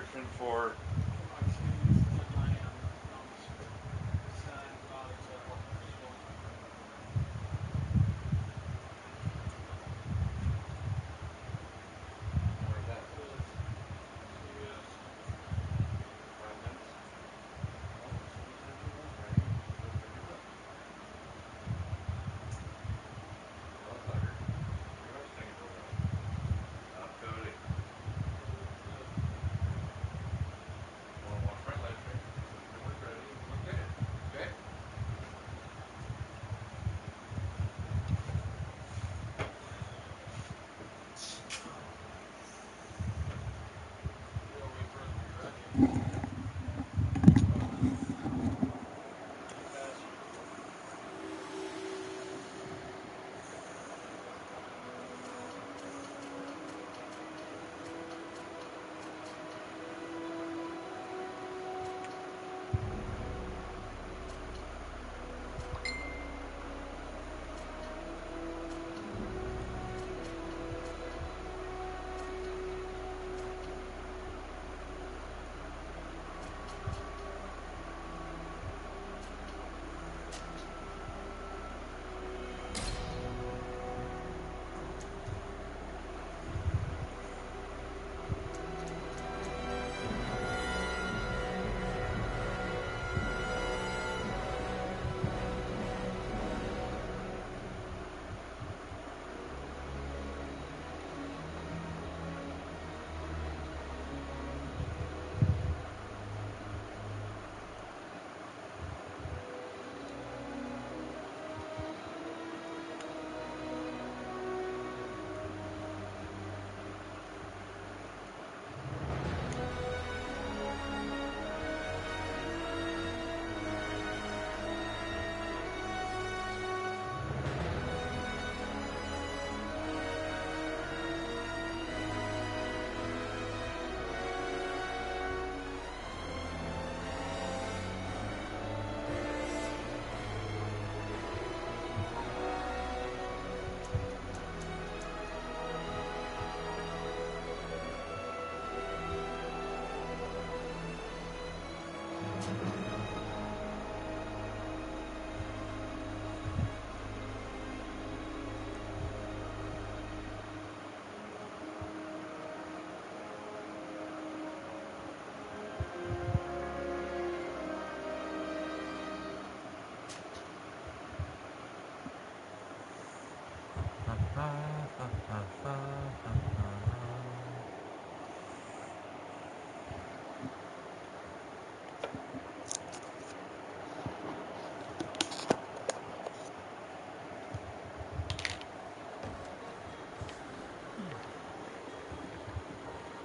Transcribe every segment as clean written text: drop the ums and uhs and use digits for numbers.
description for. Where's that? 5 minutes? Oh, sometimes it was raining. Go pick it up. Well, Tucker. Pretty much taking for that. Cody. Want to watch my live stream? When it's ready, come get it. Okay?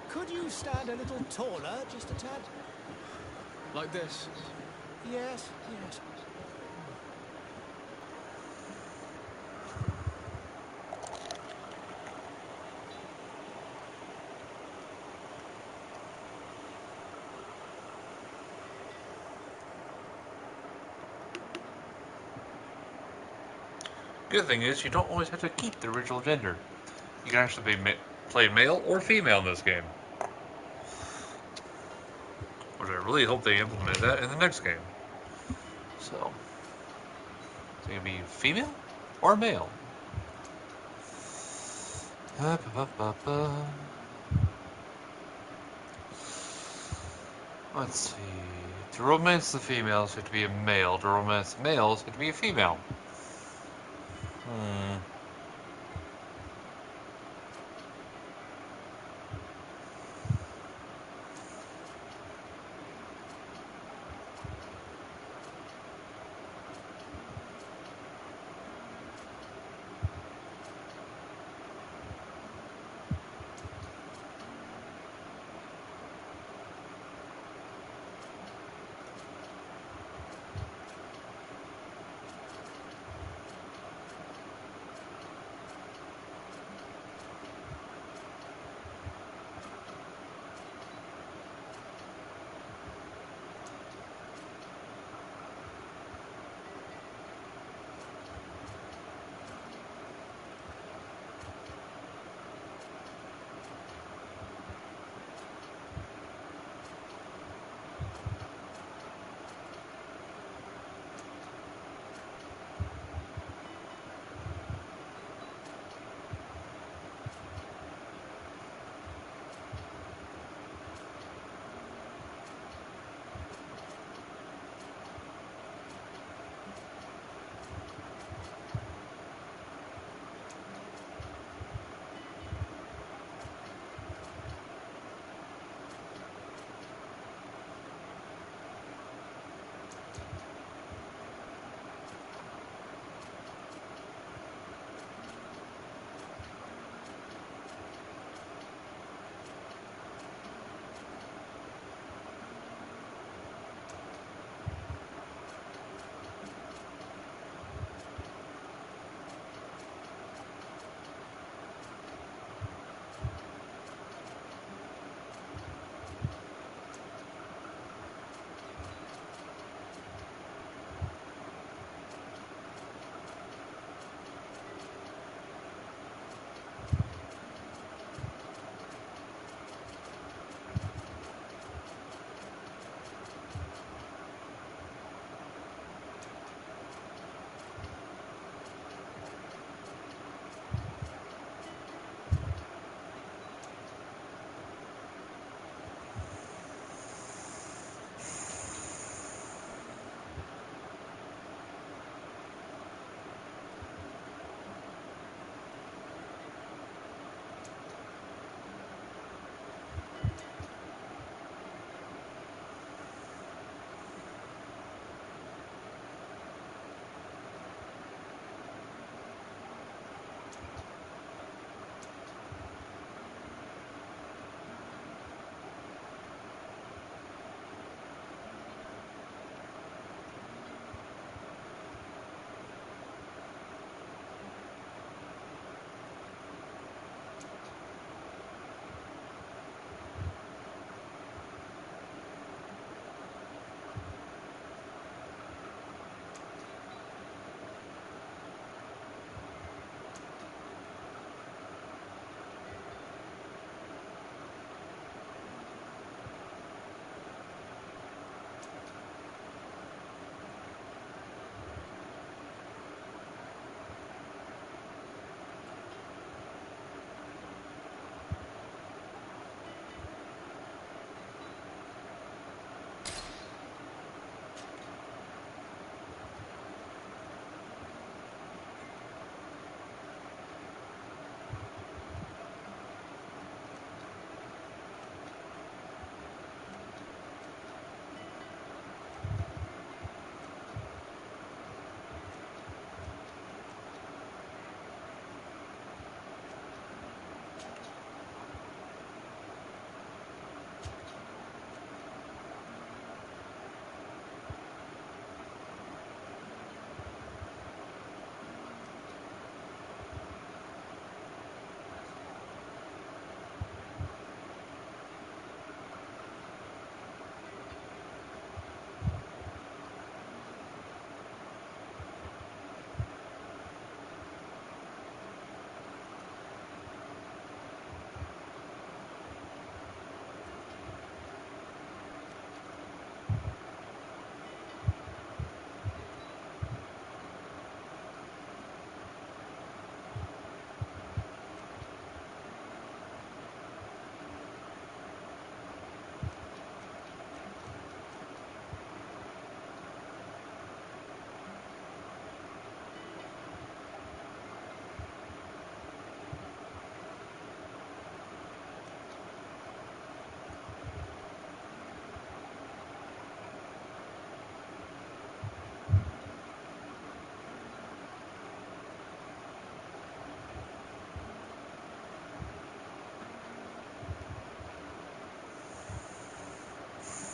Could you stand a little taller, just a tad? Like this? Yes, yes. Good thing is, you don't always have to keep the original gender. You can actually play male or female in this game. Which I really hope they implement that in the next game. So it can be female or male. Let's see. To romance the females, you have to be a male. To romance the males, you have to be a female. Hmm.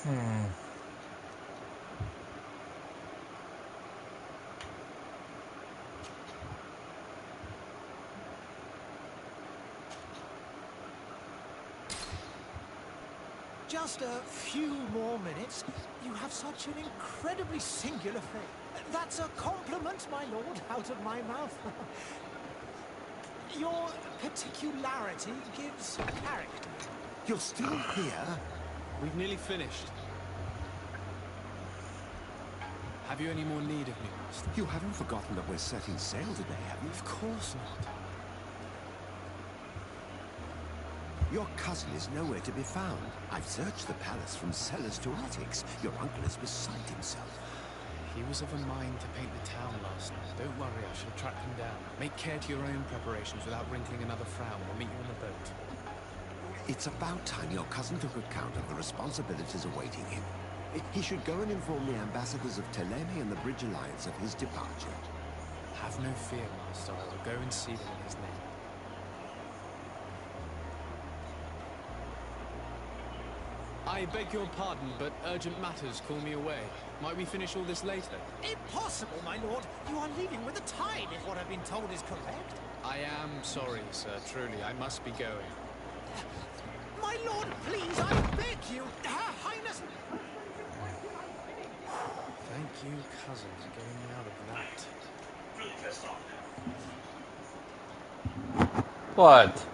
Hmm. Just a few more minutes. You have such an incredibly singular face. That's a compliment, my lord, out of my mouth. Your particularity gives character. You're still here? We've nearly finished. Have you any more need of me, Master? You haven't forgotten that we're setting sail today, have you? Of course not. Your cousin is nowhere to be found. I've searched the palace from cellars to attics. Your uncle is beside himself. He was of a mind to paint the town last night. Don't worry, I shall track him down. Make care to your own preparations without wrinkling another frown. We'll meet you on the boat. It's about time your cousin took account of the responsibilities awaiting him. He should go and inform the ambassadors of Teleme and the Bridge Alliance of his departure. Have no fear, Master. I will go and see them in his name. I beg your pardon, but urgent matters call me away. Might we finish all this later? Impossible, my lord. You are leaving with the tide, if what I've been told is correct. I am sorry, sir. Truly, I must be going. My lord, please, I beg you. Her Highness... Thank you, cousin, for getting me out of that. What?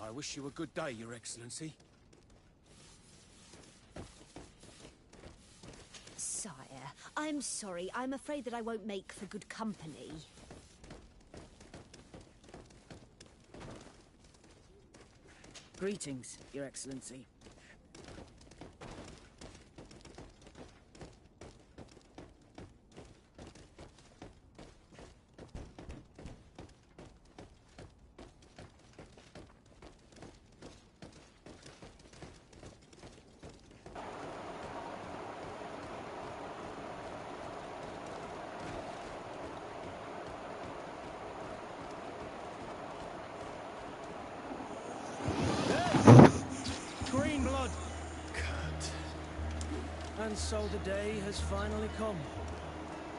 I wish you a good day, Your Excellency. Sire, I'm sorry. I'm afraid that I won't make for good company. Greetings, Your Excellency. Green blood. Kurt. And so the day has finally come.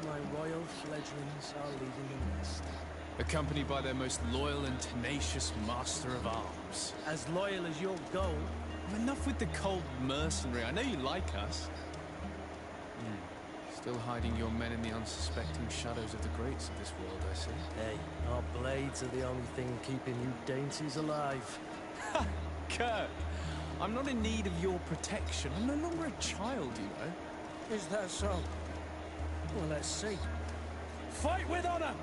My royal fledglings are leaving the nest. Accompanied by their most loyal and tenacious master of arms. As loyal as your gold. Enough with the cold mercenary. I know you like us. Still hiding your men in the unsuspecting shadows of the greats of this world, I see. Hey, our blades are the only thing keeping you dainties alive. Kurt, I'm not in need of your protection. I'm no longer a child, you know. Is that so? Well, let's see. Fight with honor!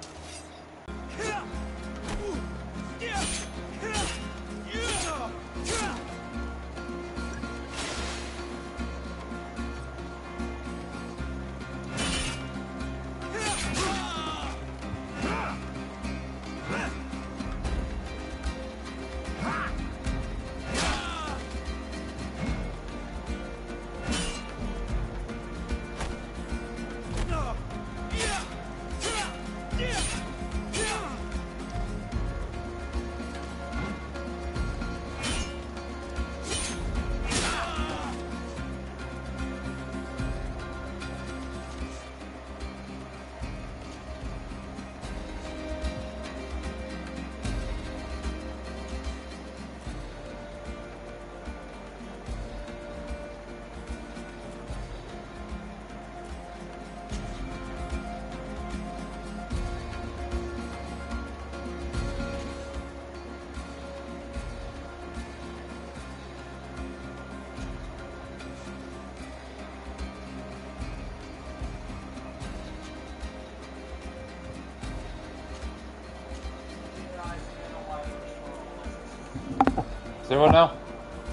Say what now?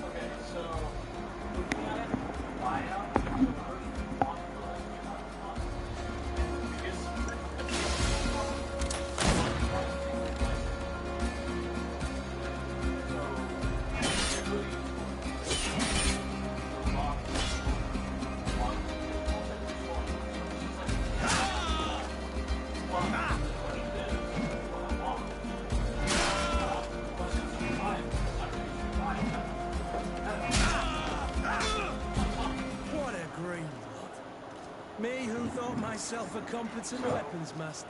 Okay, so looking at it, buyout is the first responsibility you have on. What a green lot. Me who thought myself a competent weapons master.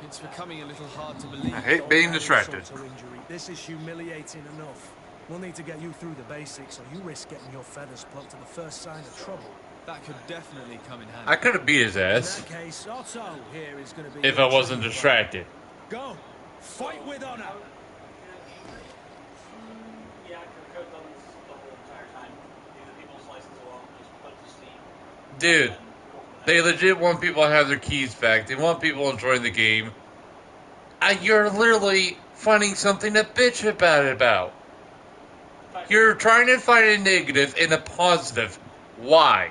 It's becoming a little hard to believe. I hate Don't being add distracted. insult to injury. This is humiliating enough. We'll need to get you through the basics, or you risk getting your feathers plucked to the first sign of trouble. That could definitely come in handy. I could have beat his In ass that case, Otto here is going to be if your I wasn't training distracted. partner. Go, fight with honor. Yeah, Kirk has done this the whole entire time. Either people slice it along, just put it to steam. Dude, they legit want people to have their keys back. They want people enjoying the game. You're literally finding something to bitch about. You're trying to find a negative and a positive. Why?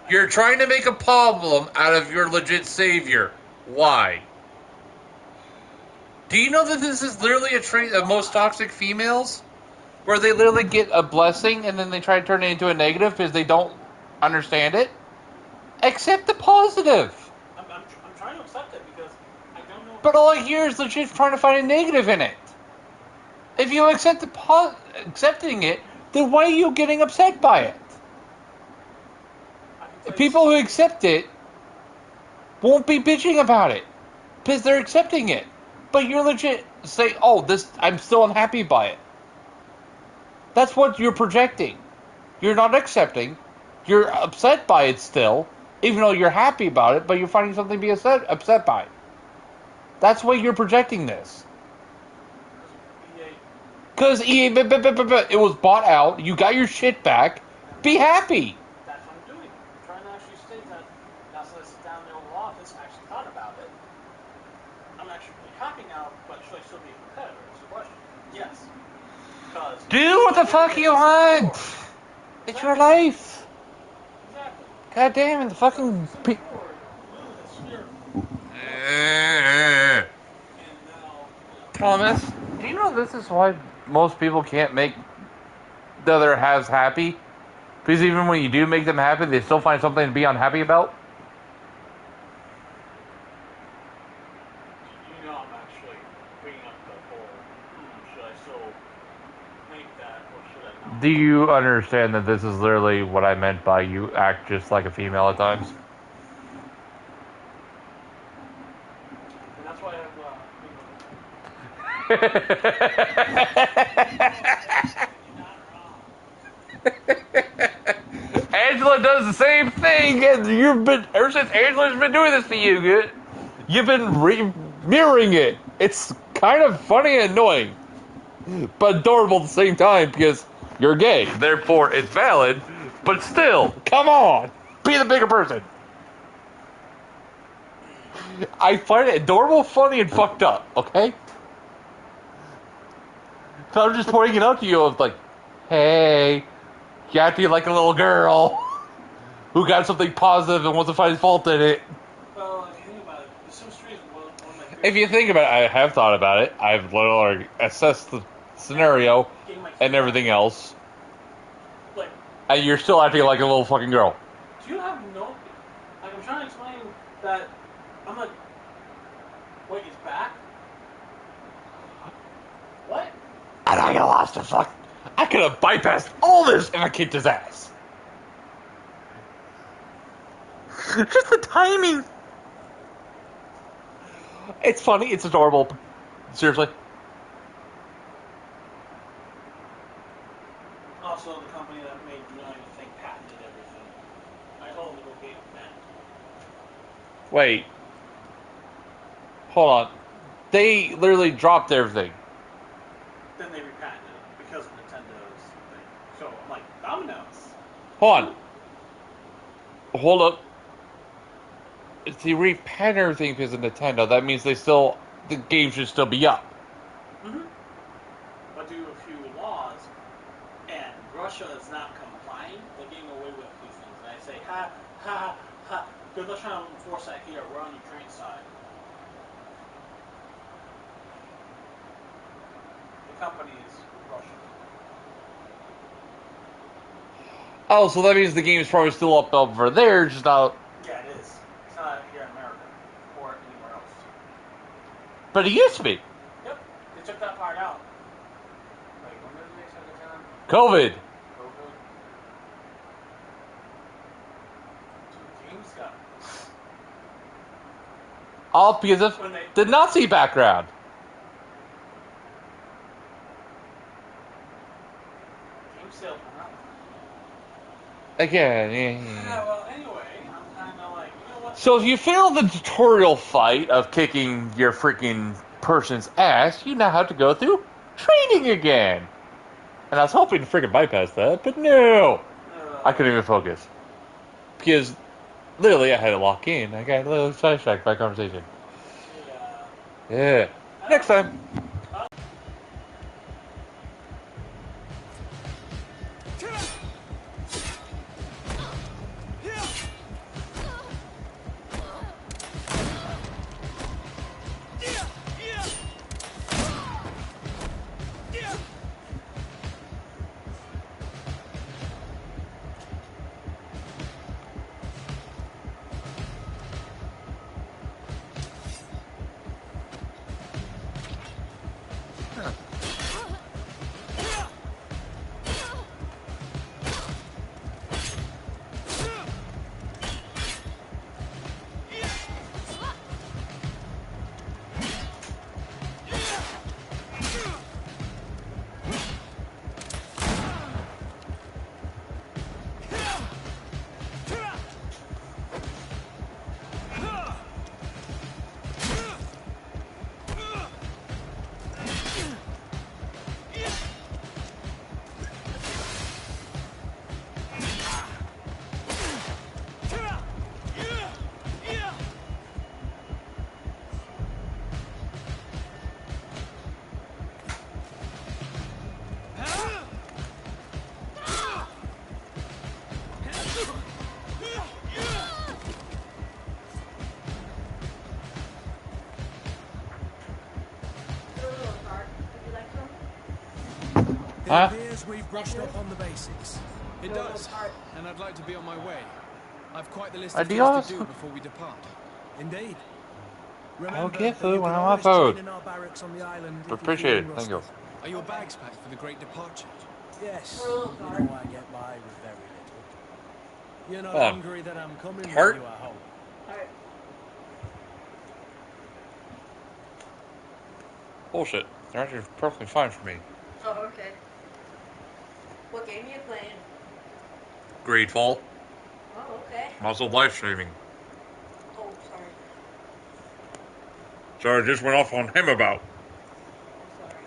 You're trying to make a problem out of your legit savior. Why? Do you know that this is literally a trait of most toxic females? Where they literally get a blessing and then they try to turn it into a negative because they don't understand it? Accept the positive. I'm trying to accept it because I don't know. But all I hear is legit trying to find a negative in it. If you accept accepting it, then why are you getting upset by it? People who accept it won't be bitching about it because they're accepting it. But you're legit say, "Oh, this I'm still unhappy by it." That's what you're projecting. You're not accepting. You're upset by it still, even though you're happy about it. But you're finding something to be upset by. That's why you're projecting this. Because EA, it was bought out. You got your shit back. Be happy. That's what I'm doing. I'm trying to actually state that now since I sit down in the Oval Office and actually thought about it. I'm actually really happy now, but should I still be a competitor? Is the question. Yes. Because Do what the fuck you want. It's your life. exactly. God damn it, the fucking... Thomas, do you know this is why most people can't make the other halves happy? Because even when you do make them happy, they still find something to be unhappy about? You know I'm actually bringing up the whole, should I still make that or should I not? Do you understand that this is literally what I meant by you act just like a female at times? And that's why I have, Angela does the same thing, and ever since Angela's been doing this to you, you've been mirroring it. It's kind of funny and annoying, but adorable at the same time because you're gay. Therefore, it's valid, but still, come on, be the bigger person. I find it adorable, funny, and fucked up, okay? So I'm just pointing it out to you of like, hey, you acting like a little girl who got something positive and wants to find fault in it. well, if you think about it, The Sims 3 is one of my favorite. If you think about it, I have thought about it. I've literally assessed the scenario and everything else. Like, And you're still acting like a little fucking girl. do you have no... Like, I'm trying to explain that... I'm like... Wait, he's back? What? And I lost the fuck. I could have bypassed all this if I kicked his ass. Just the timing. It's funny. It's adorable. Seriously. Also, the company that made United Think patented everything. I told them to go game that. Wait. Hold on. They literally dropped everything. Then they repatented it because of Nintendo's thing. So, I'm like, Domino's. Hold on. Hold up. If they repatent everything because of Nintendo, that means the game should still be up. Mm-hmm. Russia is not complying, they're getting away with these things. And I say, ha, ha, ha. Good luck trying to enforce that here. We're on Ukraine's side. The company is Russian. Oh, so that means the game's probably still up over there, just not. Yeah, it is. It's not here in America or anywhere else. But it used to be. Yep, they took that part out. Like, when did they take it down? COVID. COVID. Dude, games got. All because of the Nazi background. Game sales went up. Again, Yeah, well, anyway, I'm kind of like, you know what? So if you fail the tutorial fight of kicking your freaking person's ass, you now have to go through training again. And I was hoping to freaking bypass that, but no. I couldn't even focus. Because literally I had to lock in. I got a little sidetracked by conversation. Yeah. Next time. It appears we've brushed up on the basics. It does, and I'd like to be on my way. I've quite the list of Adios. things to do before we depart. Indeed. I'll Remember get that food you when can I'm on always food. train in our barracks on the island if you're Appreciate it. feeling Thank you. rusty. Are your bags packed for the great departure? Yes, you know I get by with very little. You're not Hold on. hungry that I'm coming Heart? with you, I hope. Bullshit. They're actually perfectly fine for me. Oh, okay. What game are you playing? Greedfall. Oh, okay. I'm also live streaming. Oh, sorry. Sorry, I just went off on him about. I'm sorry.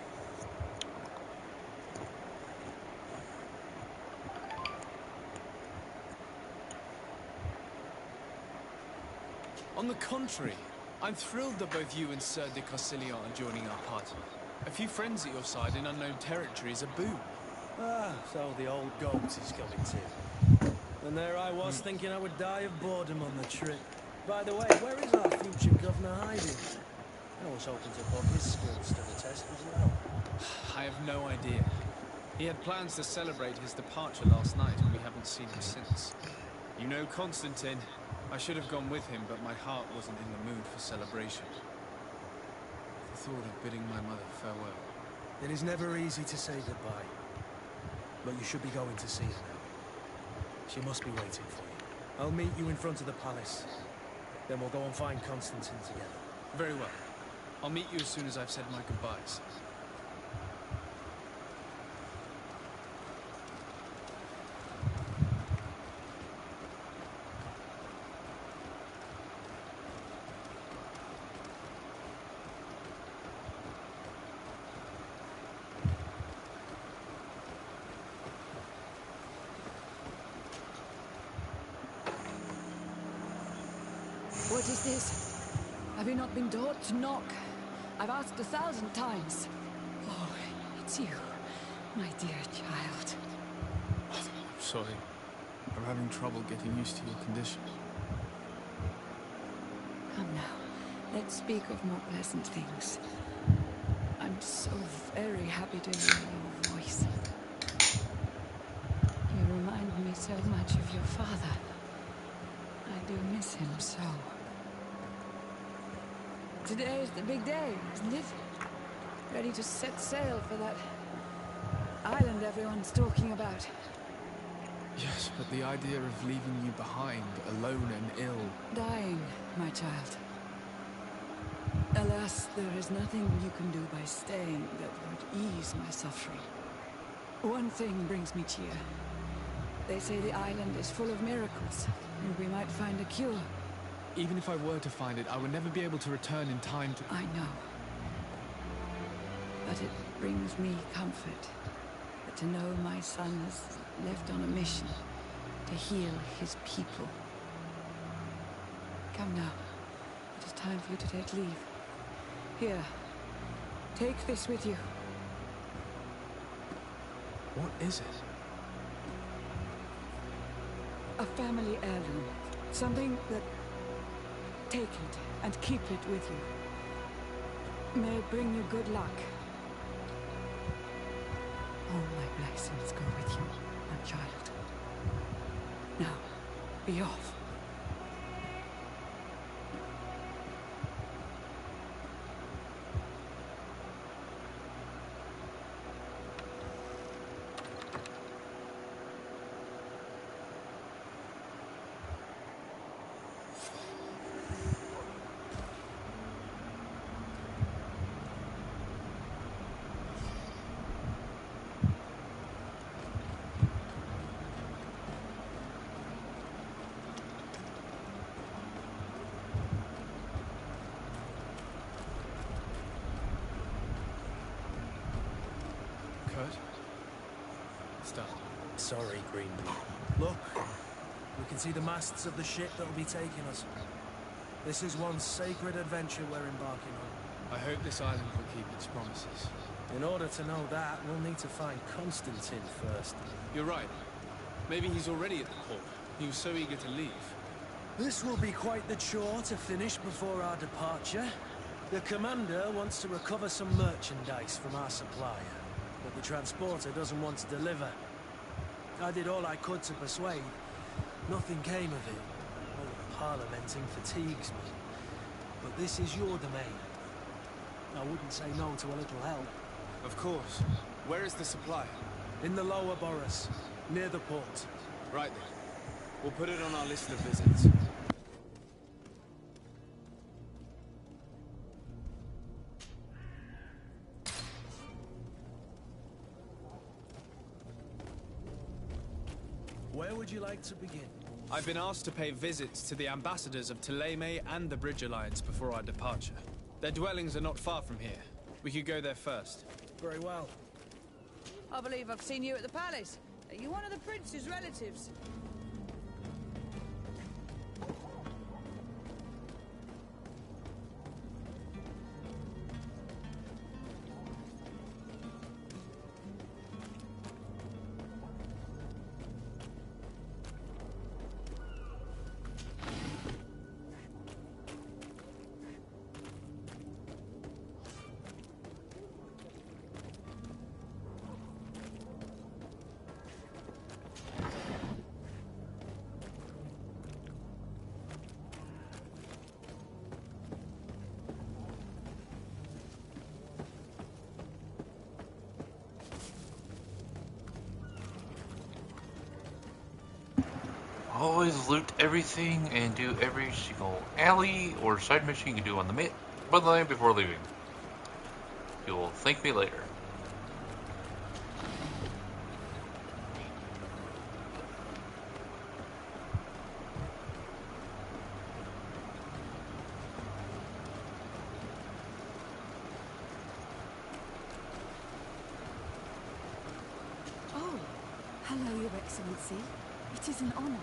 On the contrary, I'm thrilled that both you and Sir de Corsilian are joining our party. A few friends at your side in unknown territory is a boon. Ah, so the old goat is coming too. And there I was thinking I would die of boredom on the trip. By the way, where is our future governor hiding? I was hoping to put his skills to the test as well. I have no idea. He had plans to celebrate his departure last night, and we haven't seen him since. You know Constantine. I should have gone with him, but my heart wasn't in the mood for celebration. The thought of bidding my mother farewell. It is never easy to say goodbye. But you should be going to see her now. She must be waiting for you. I'll meet you in front of the palace. Then we'll go and find Constantine together. Very well. I'll meet you as soon as I've said my goodbyes. What is this? Have you not been taught to knock? I've asked 1,000 times. Oh, it's you, my dear child. sorry. I'm having trouble getting used to your condition. Come now, let's speak of more pleasant things. I'm so very happy to hear your voice. You remind me so much of your father. I do miss him so. Today is the big day, isn't it? Ready to set sail for that island everyone's talking about. Yes, but the idea of leaving you behind, alone and ill... Dying, my child. Alas, there is nothing you can do by staying that would ease my suffering. One thing brings me cheer. They say the island is full of miracles, and we might find a cure. Even if I were to find it, I would never be able to return in time to... I know. But it brings me comfort to know my son is left on a mission to heal his people. Come now. It is time for you to take leave. Here. Take this with you. What is it? A family heirloom. Something that... Take it and keep it with you. May it bring you good luck. All my blessings go with you, my child. Now, be off. Stop. Sorry, Greenwood. Look, we can see the masts of the ship that'll be taking us. This is one sacred adventure we're embarking on. I hope this island will keep its promises. In order to know that, we'll need to find Constantine first. You're right. Maybe he's already at the port. He was so eager to leave. This will be quite the chore to finish before our departure. The commander wants to recover some merchandise from our supplier, but the transporter doesn't want to deliver. I did all I could to persuade. Nothing came of it. All the parliamenting fatigues me. But this is your domain. I wouldn't say no to a little help. Of course. Where is the supply? In the lower boroughs, near the port. Right then. We'll put it on our list of visits. Where would you like to begin? I've been asked to pay visits to the ambassadors of Thélème and the Bridge Alliance before our departure. Their dwellings are not far from here. We could go there first. Very well. I believe I've seen you at the palace. Are you one of the prince's relatives? Always loot everything and do every single alley or side mission you can do on the land before leaving. You'll thank me later. Oh, hello, Your Excellency. It is an honor.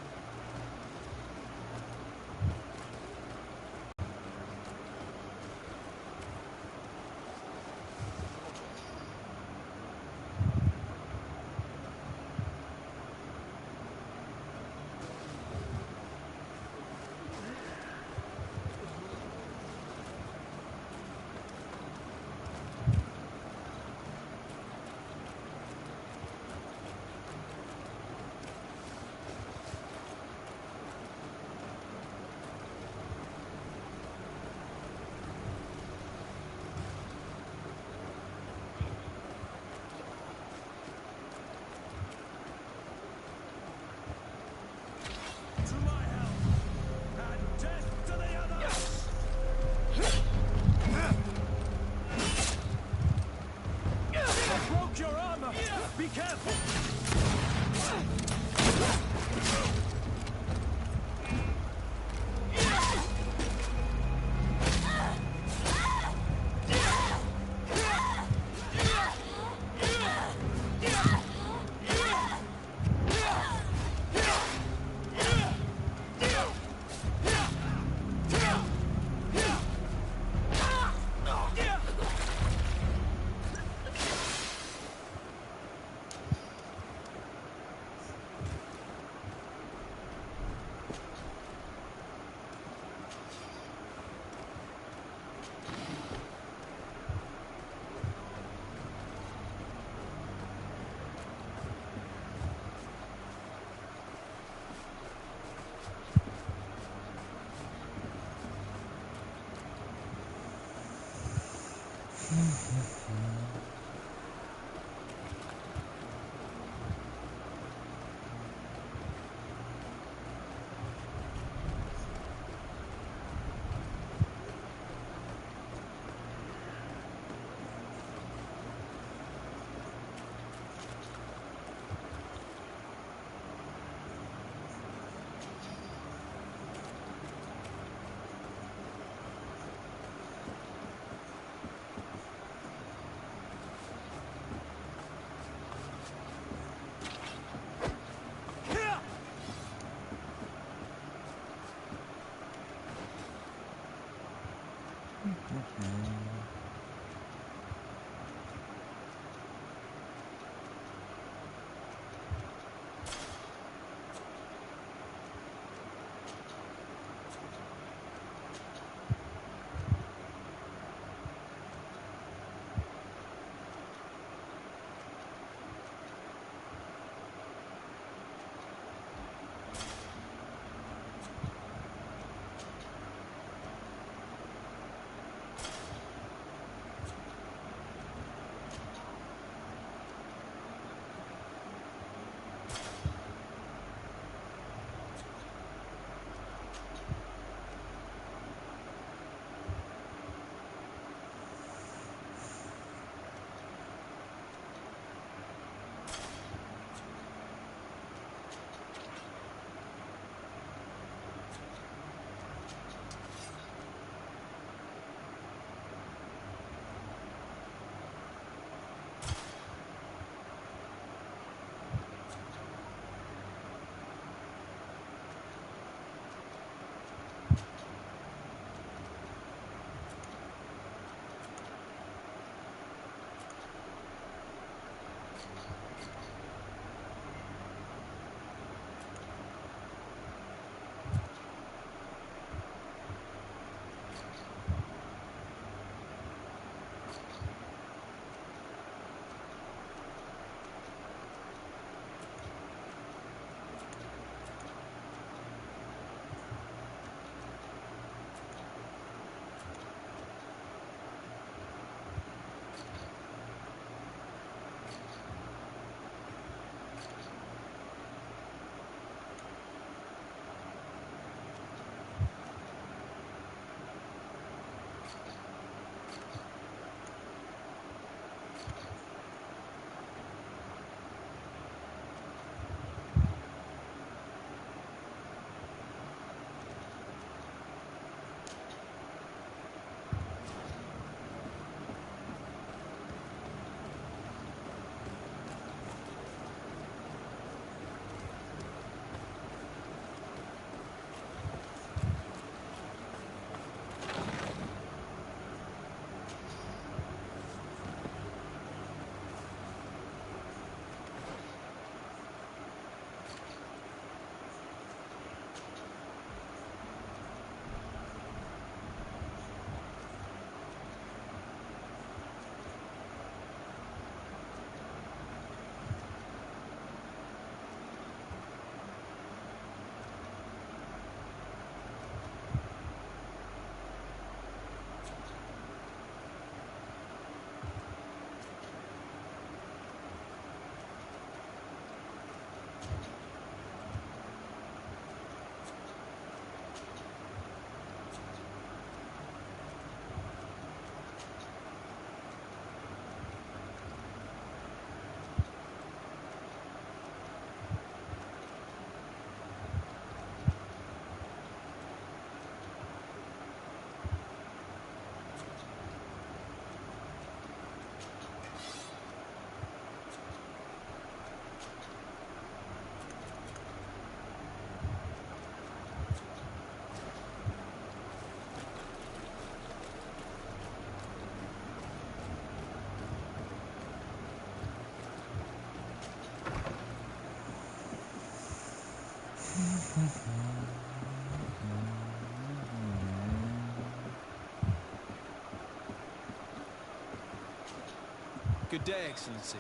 Good day, Excellency.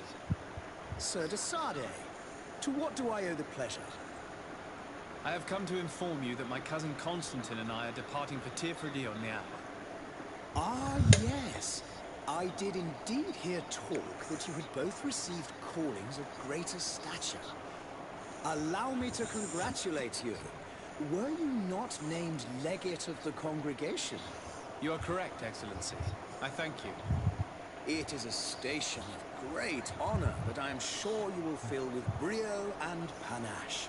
Sir de Sade, to what do I owe the pleasure? I have come to inform you that my cousin Constantine and I are departing for Tirfredi on the hour. Ah, yes. I did indeed hear talk that you had both received callings of greater stature. Allow me to congratulate you. Were you not named legate of the congregation? You are correct, Excellency. I thank you. It is a station of great honor that I am sure you will fill with brio and panache.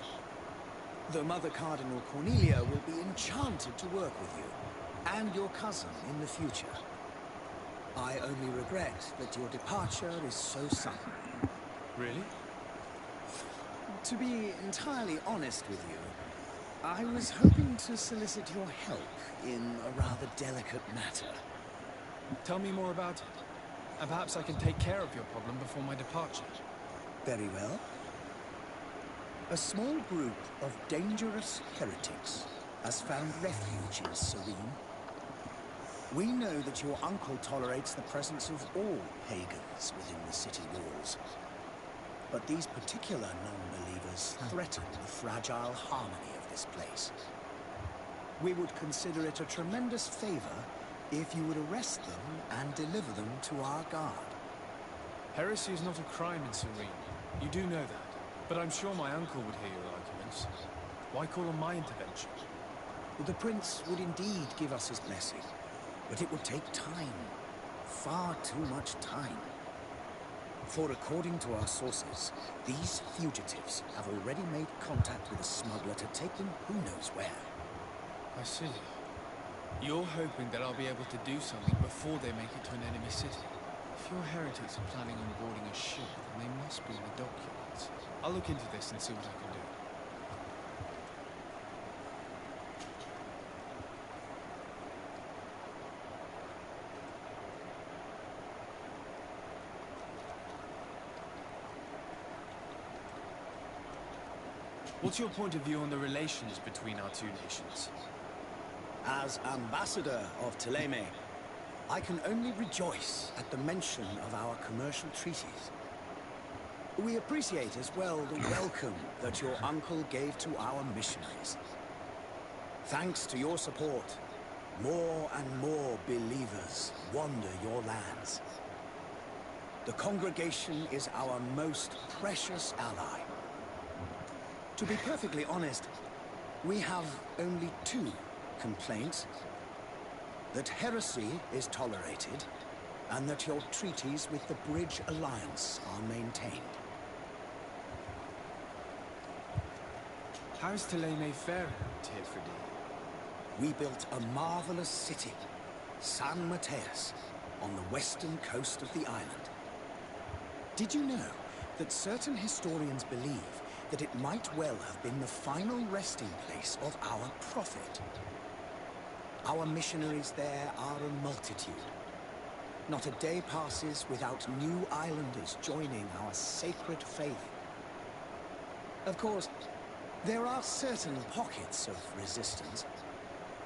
The Mother Cardinal Cornelia will be enchanted to work with you, and your cousin in the future. I only regret that your departure is so sudden. Really? To be entirely honest with you, I was hoping to solicit your help in a rather delicate matter. Tell me more about it, and perhaps I can take care of your problem before my departure. Very well. A small group of dangerous heretics has found refuge in Serene. We know that your uncle tolerates the presence of all pagans within the city walls. But these particular non-believers threaten the fragile harmony of this place. We would consider it a tremendous favor if you would arrest them and deliver them to our guard. Heresy is not a crime in Serene. You do know that. But I'm sure my uncle would hear your arguments. Why call on my intervention? The prince would indeed give us his blessing, but it would take time. Far too much time. For according to our sources, these fugitives have already made contact with a smuggler to take them who knows where. I see. You're hoping that I'll be able to do something before they make it to an enemy city. If your heretics are planning on boarding a ship, then they must be in the dockyards. I'll look into this and see what I can do. What's your point of view on the relations between our two nations? As ambassador of Thélème, I can only rejoice at the mention of our commercial treaties. We appreciate as well the welcome that your uncle gave to our missionaries. Thanks to your support, more and more believers wander your lands. The congregation is our most precious ally. To be perfectly honest, we have only two complaints. That heresy is tolerated, and that your treaties with the Bridge Alliance are maintained. How's Thélème faring, Tirfredi? We built a marvelous city, San Mateus, on the western coast of the island. Did you know that certain historians believe that it might well have been the final resting place of our prophet? Our missionaries there are a multitude. Not a day passes without new islanders joining our sacred faith. Of course, there are certain pockets of resistance.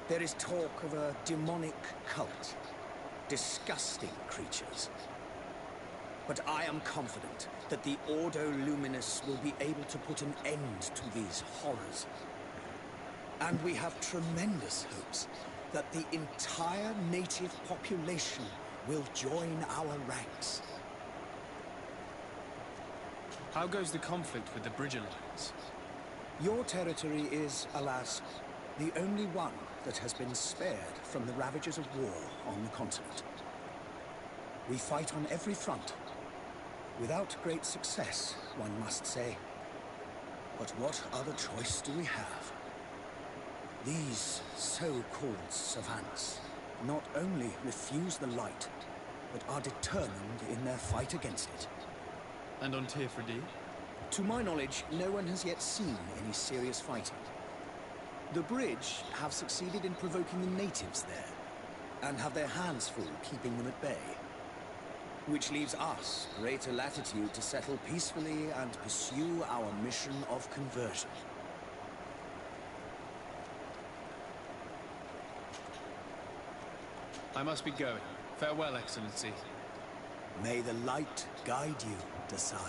There is talk of a demonic cult, disgusting creatures. But I am confident that the Ordo Luminous will be able to put an end to these horrors. And we have tremendous hopes that the entire native population will join our ranks. How goes the conflict with the Bridge Alliance? Your territory is, alas, the only one that has been spared from the ravages of war on the continent. We fight on every front. Without great success, one must say. But what other choice do we have? These so-called savants not only refuse the light, but are determined in their fight against it. And on Tirfredi? To my knowledge, no one has yet seen any serious fighting. The Bridge have succeeded in provoking the natives there, and have their hands full keeping them at bay. Which leaves us greater latitude to settle peacefully and pursue our mission of conversion. I must be going. Farewell, Excellency. May the light guide you, de Sade.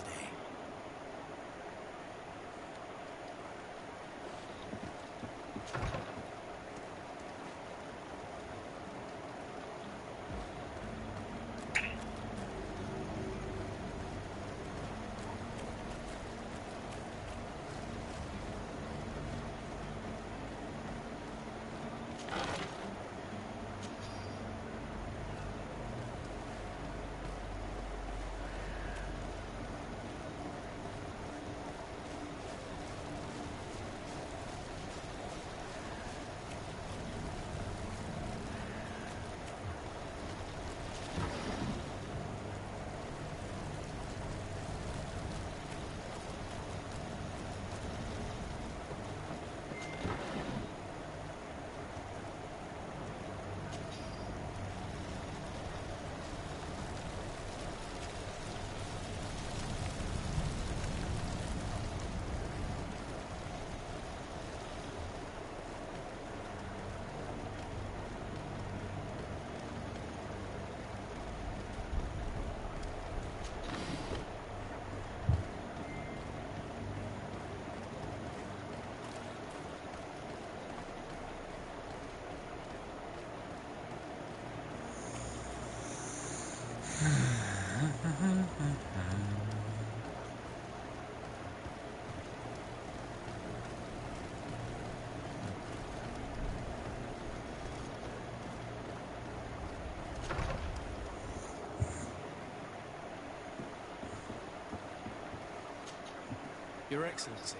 Your Excellency.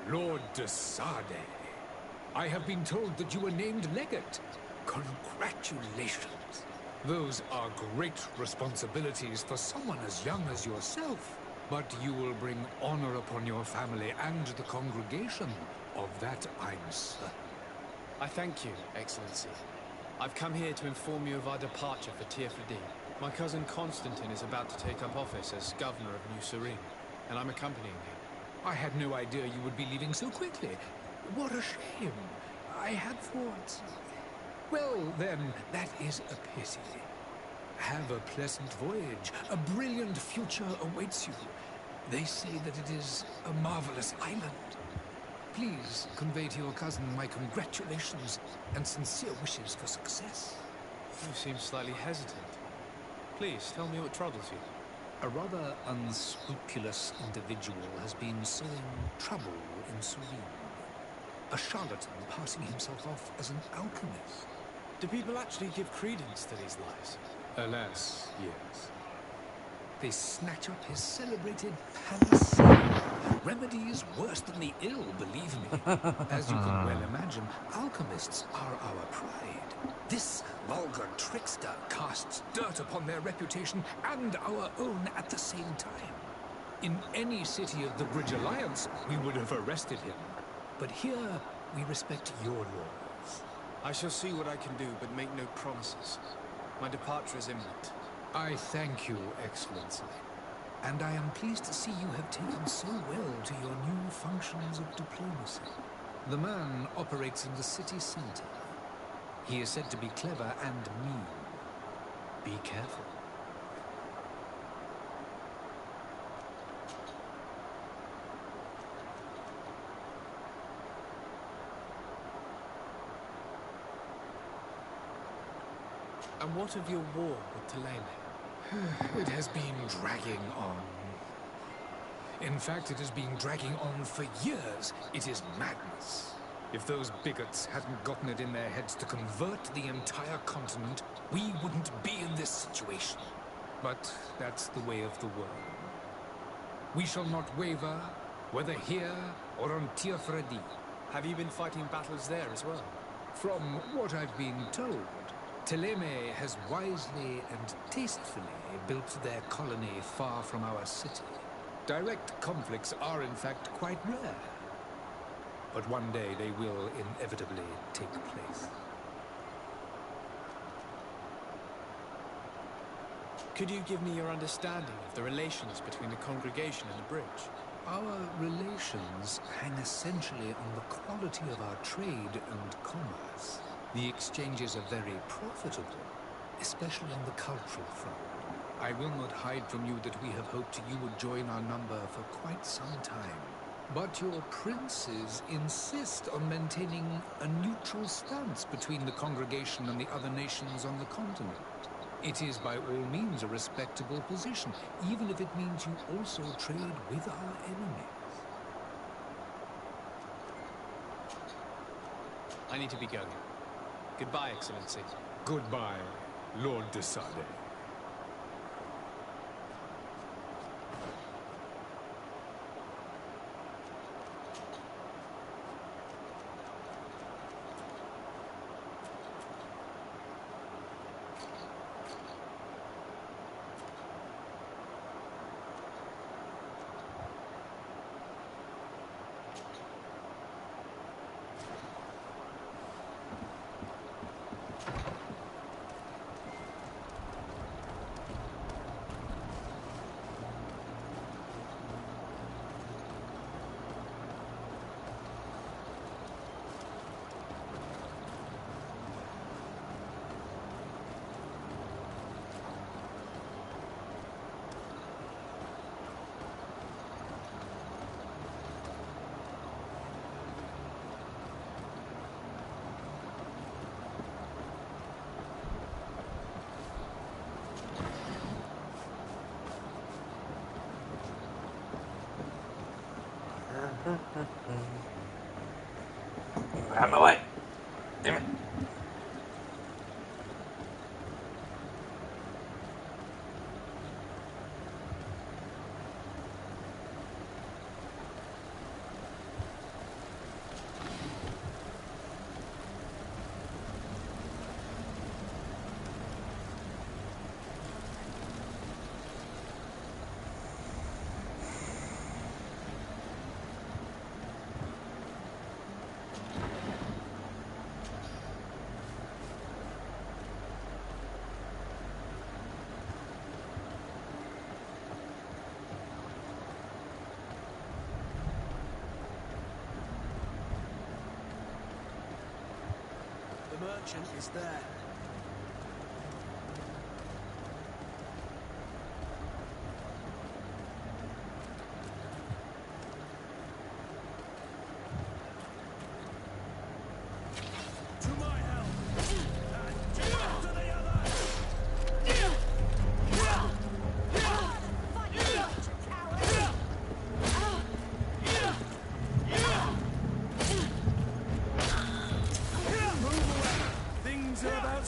Lord de Sade, I have been told that you were named legate. Congratulations. Those are great responsibilities for someone as young as yourself. But you will bring honor upon your family and the congregation. Of that I'm certain. I thank you, Excellency. I've come here to inform you of our departure for Tirfadi. My cousin Constantine is about to take up office as governor of New Serene, and I'm accompanying him. I had no idea you would be leaving so quickly. What a shame. I had thought... Well, then, that is a pity. Have a pleasant voyage. A brilliant future awaits you. They say that it is a marvelous island. Please convey to your cousin my congratulations and sincere wishes for success. You seem slightly hesitant. Please, tell me what troubles you. A rather unscrupulous individual has been sowing trouble in Serene. A charlatan passing himself off as an alchemist. Do people actually give credence to these lies? Alas, yes. They snatch up his celebrated panacea. Remedies worse than the ill, believe me. As you can well imagine, alchemists are our pride. This vulgar trickster casts dirt upon their reputation and our own at the same time. In any city of the Bridge Alliance, we would have arrested him. But here, we respect your laws. I shall see what I can do, but make no promises. My departure is imminent. I thank you, Excellency. And I am pleased to see you have taken so well to your new functions of diplomacy. The man operates in the city center. He is said to be clever and mean. Be careful. And what of your war with Thélème? It has been dragging on. In fact, it has been dragging on for years. It is madness. If those bigots hadn't gotten it in their heads to convert the entire continent, we wouldn't be in this situation. But that's the way of the world. We shall not waver, whether here or on Tirfadi. Have you been fighting battles there as well? From what I've been told, Thélème has wisely and tastefully built their colony far from our city. Direct conflicts are in fact quite rare. But one day they will inevitably take place. Could you give me your understanding of the relations between the congregation and the bridge? Our relations hang essentially on the quality of our trade and commerce. The exchanges are very profitable. especially on the cultural front. I will not hide from you that we have hoped you would join our number for quite some time. But your princes insist on maintaining a neutral stance between the congregation and the other nations on the continent. It is by all means a respectable position, even if it means you also trade with our enemies. I need to be going. Goodbye, Excellency. Goodbye, Lord de Sade. Out of my way. Damn it. The merchant is there. To my help! And to the others! Things are about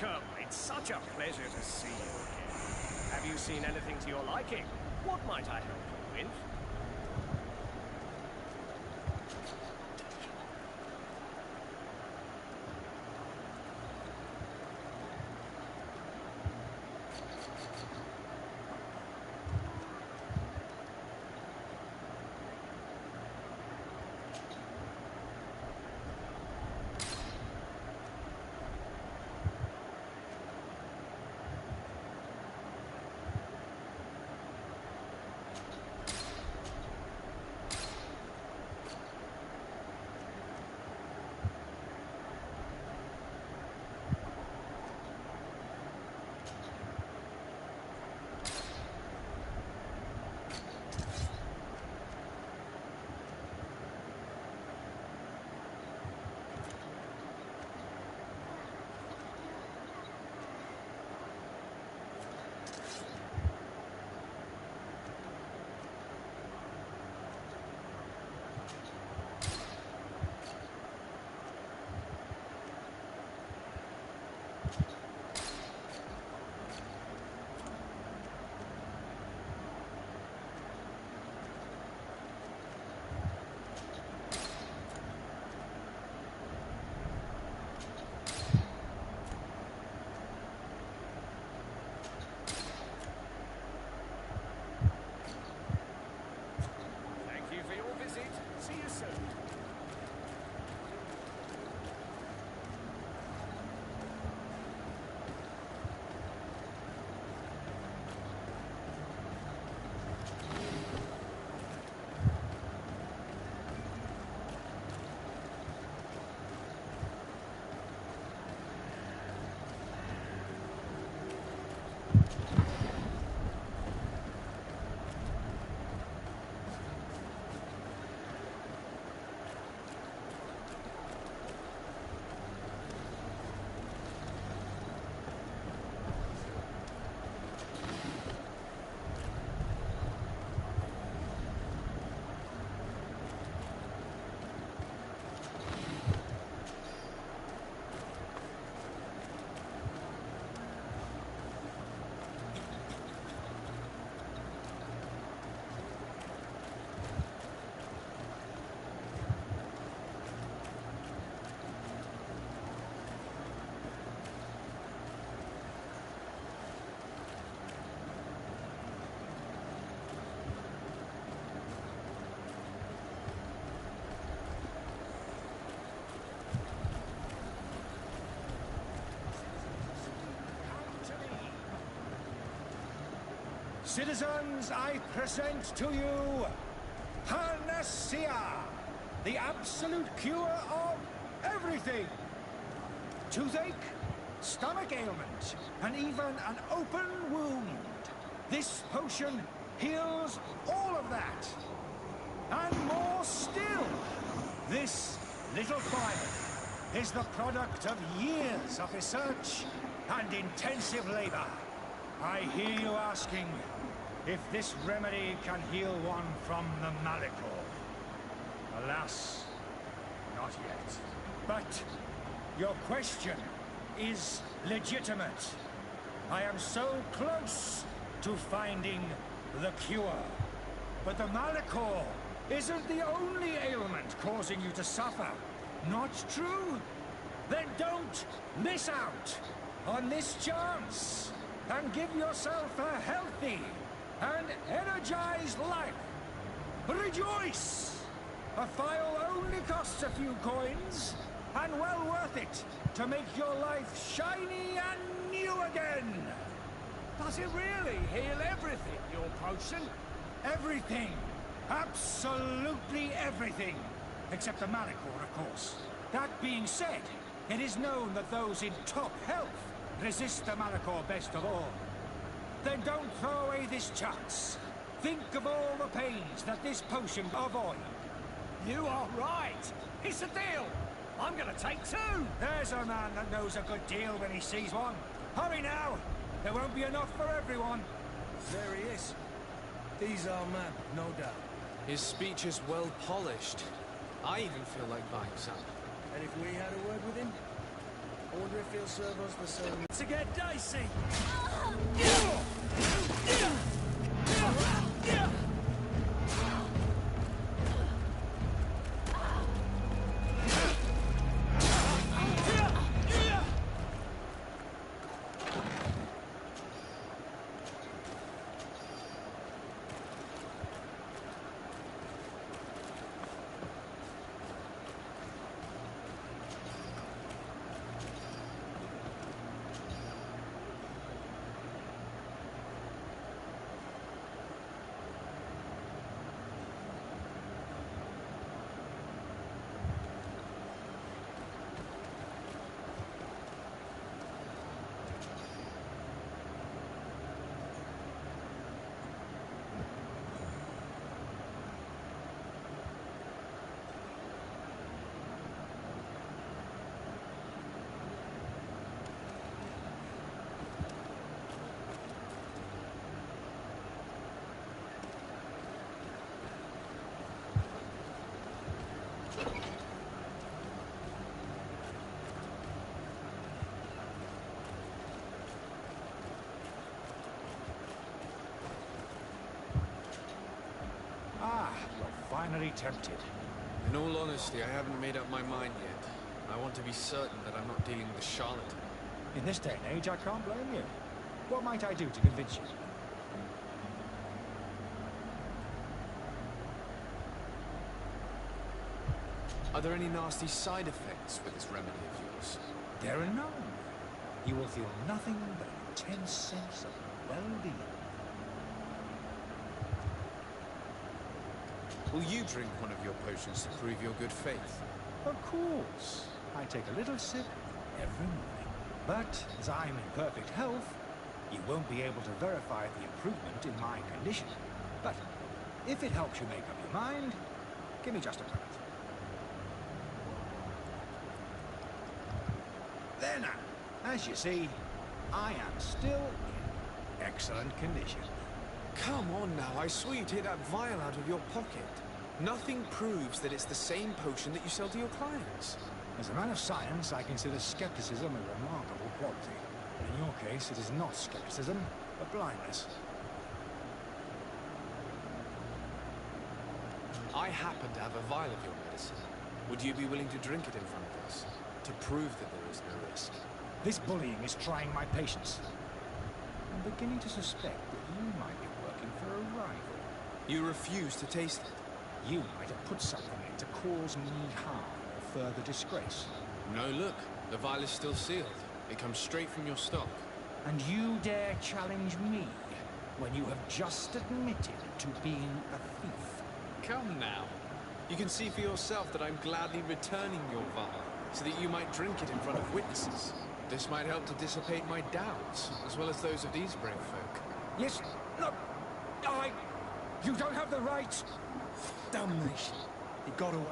Welcome. It's such a pleasure to see you again. Have you seen anything to your liking? What might I help you with? Citizens, I present to you Panacea, the absolute cure of everything. Toothache, stomach ailment, and even an open wound. This potion heals all of that. And more still. This little phial is the product of years of research and intensive labor. I hear you asking if this remedy can heal one from the Malachor. Alas, not yet. But your question is legitimate. I am so close to finding the cure. But the Malachor isn't the only ailment causing you to suffer. Not true? Then don't miss out on this chance and give yourself a healthy and energized life. Rejoice! A phial only costs a few coins, and well worth it to make your life shiny and new again. Does it really heal everything, your potion? Everything. Absolutely everything. Except the Malachor, of course. That being said, it is known that those in top health resist the Malachor best of all. Then don't throw away this chance. Think of all the pains that this potion avoid. You are right. It's a deal. I'm gonna take two. There's a man that knows a good deal when he sees one. Hurry now. There won't be enough for everyone. There he is. He's our man, no doubt. His speech is well polished. I even feel like buying some. And if we had a word with him, I wonder if he'll serve us the same. To get dicey! Ah, you're finally tempted. In all honesty, I haven't made up my mind yet. I want to be certain that I'm not dealing with a charlatan. In this day and age, I can't blame you. What might I do to convince you? Are there any nasty side effects with this remedy of yours? There are none. You will feel nothing but an intense sense of well-being. Will you drink one of your potions to prove your good faith? Of course. I take a little sip every morning. But as I'm in perfect health, you won't be able to verify the improvement in my condition. But if it helps you make up your mind, give me just a moment. There now. As you see, I am still in excellent condition. Come on now, I swear you take that vial out of your pocket. Nothing proves that it's the same potion that you sell to your clients. As a man of science, I consider skepticism a remarkable quality. But in your case, it is not skepticism, but blindness. I happen to have a vial of your medicine. Would you be willing to drink it in front of us? To prove that there is no risk? This bullying is trying my patience. I'm beginning to suspect that you might be working for a rival. You refuse to taste it? You might have put something in to cause me harm or further disgrace. No, look. The vial is still sealed. It comes straight from your stock. And you dare challenge me when you have just admitted to being a thief? Come now. You can see for yourself that I'm gladly returning your vial, so that you might drink it in front of witnesses. This might help to dissipate my doubts, as well as those of these brave folk. Yes, look, you don't have the right. Damnation. He got away.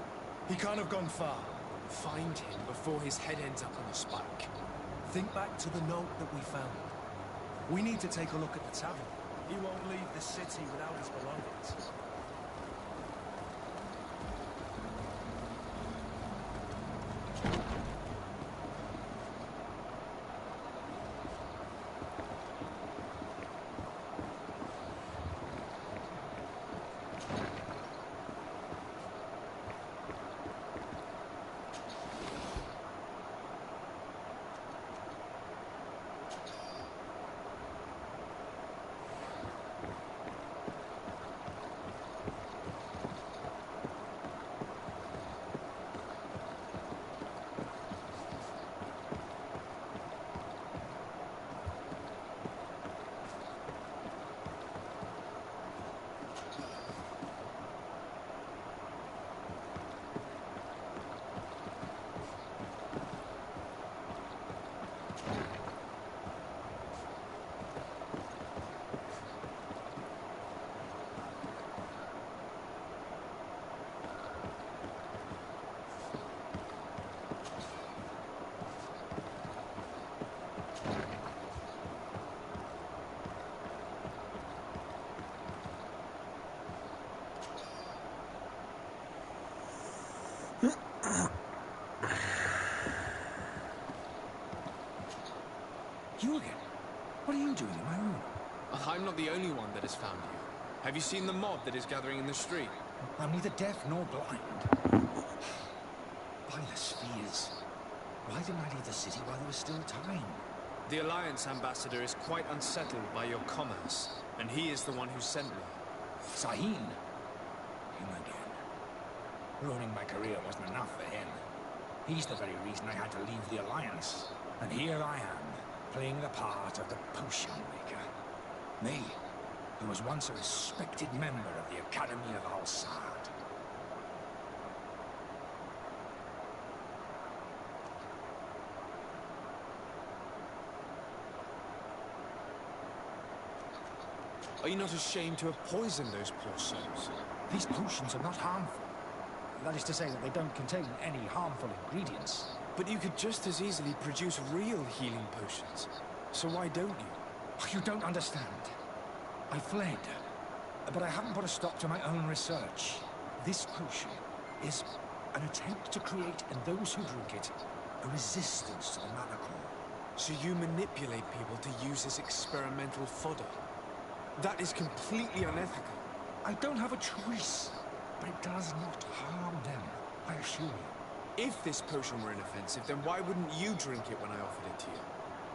He can't have gone far. Find him before his head ends up on a spike. Think back to the note that we found. We need to take a look at the tavern. He won't leave the city without his belongings. You again? What are you doing in my room? I'm not the only one that has found you. Have you seen the mob that is gathering in the street? I'm neither deaf nor blind. By the spheres. Why didn't I leave the city while there was still time? The Alliance ambassador is quite unsettled by your commerce, and he is the one who sent me. Sahin? Him again. Ruining my career wasn't enough for him. He's the very reason I had to leave the Alliance. And here I am, playing the part of the potion maker. Me, who was once a respected member of the Academy of Al-Sad. Are you not ashamed to have poisoned those poor souls? These potions are not harmful. That is to say that they don't contain any harmful ingredients. But you could just as easily produce real healing potions. So why don't you? You don't understand. I fled, but I haven't put a stop to my own research. This potion is an attempt to create, in those who drink it, a resistance to the Malachor. So you manipulate people to use as experimental fodder? That is completely unethical. I don't have a choice, but it does not harm them, I assure you. If this potion were inoffensive, then why wouldn't you drink it when I offered it to you?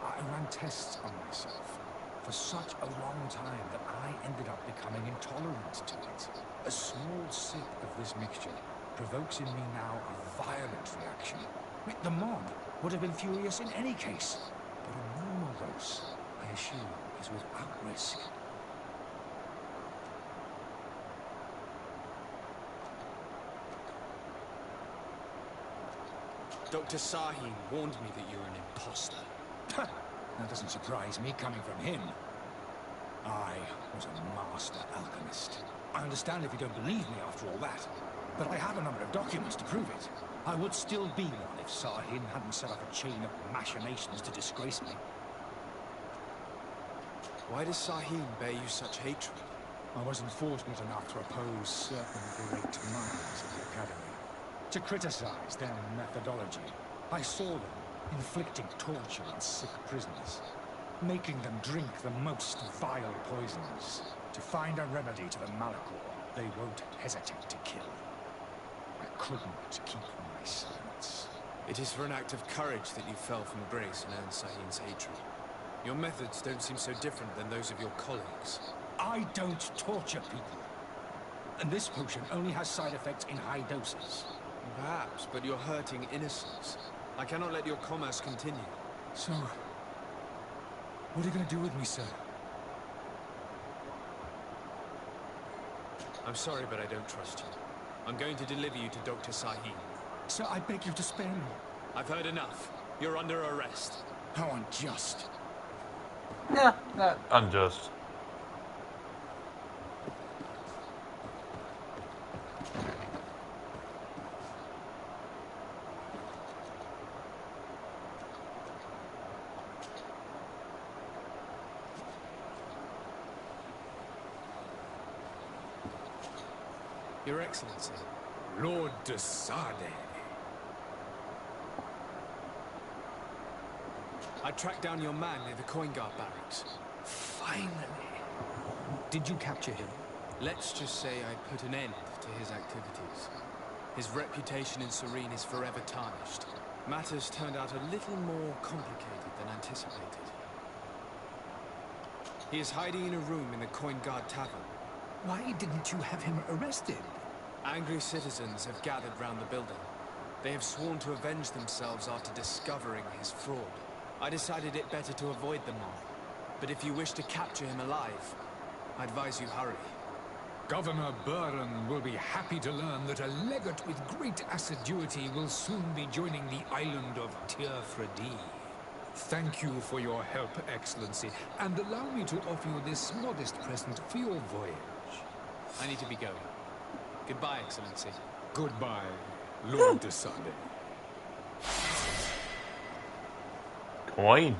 I ran tests on myself for such a long time that I ended up becoming intolerant to it. A small sip of this mixture provokes in me now a violent reaction. The mob would have been furious in any case, but a normal dose, I assure you, is without risk. Dr. Sahin warned me that you're an imposter. That doesn't surprise me, coming from him. I was a master alchemist. I understand if you don't believe me after all that, but I have a number of documents to prove it. I would still be one if Sahin hadn't set up a chain of machinations to disgrace me. Why does Sahin bear you such hatred? I wasn't fortunate enough to oppose certain great minds of the Academy. To criticize their methodology. I saw them inflicting torture on sick prisoners, making them drink the most vile poisons. To find a remedy to the Malachor, they won't hesitate to kill. I couldn't keep my silence. It is for an act of courage that you fell from grace and earned Sahin's hatred. Your methods don't seem so different than those of your colleagues. I don't torture people. And this potion only has side effects in high doses. Perhaps, but you're hurting innocents. I cannot let your commerce continue. So, what are you going to do with me, sir? I'm sorry, but I don't trust you. I'm going to deliver you to Dr. Sahin. Sir, I beg you to spare me. I've heard enough. You're under arrest. How unjust. Yeah, not unjust. Your Excellency. Lord de Sade. I tracked down your man near the Coin Guard barracks. Finally. Did you capture him? Let's just say I put an end to his activities. His reputation in Serene is forever tarnished. Matters turned out a little more complicated than anticipated. He is hiding in a room in the Coin Guard Tavern. Why didn't you have him arrested? Angry citizens have gathered round the building. They have sworn to avenge themselves after discovering his fraud. I decided it better to avoid the mob. But if you wish to capture him alive, I advise you hurry. Governor Buren will be happy to learn that a legate with great assiduity will soon be joining the island of Tir-Fredi. Thank you for your help, Excellency, and allow me to offer you this modest present for your voyage. I need to be going. Goodbye, Excellency. Goodbye, Lord de Sade. Coin.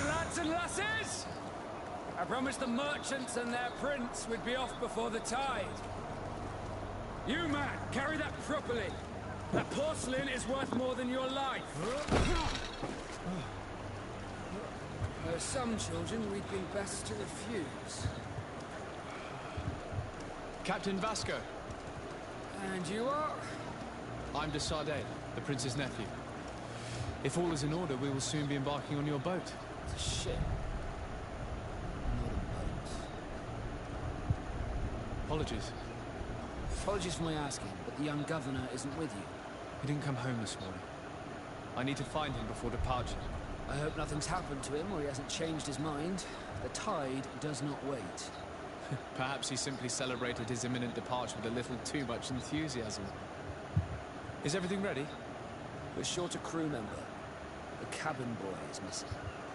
lads and lasses! I promised the merchants and their prince we'd be off before the tide. You, man, carry that properly. That porcelain is worth more than your life. There are some children we'd be best to refuse. Captain Vasco. And you are? I'm de Sade, the prince's nephew. If all is in order, we will soon be embarking on your boat. It's a ship. Not a boat. Apologies. Apologies for my asking, but the young governor isn't with you. He didn't come home this morning. I need to find him before departure. I hope nothing's happened to him or he hasn't changed his mind. The tide does not wait. Perhaps he simply celebrated his imminent departure with a little too much enthusiasm. Is everything ready? We're short a crew member. The cabin boy is missing.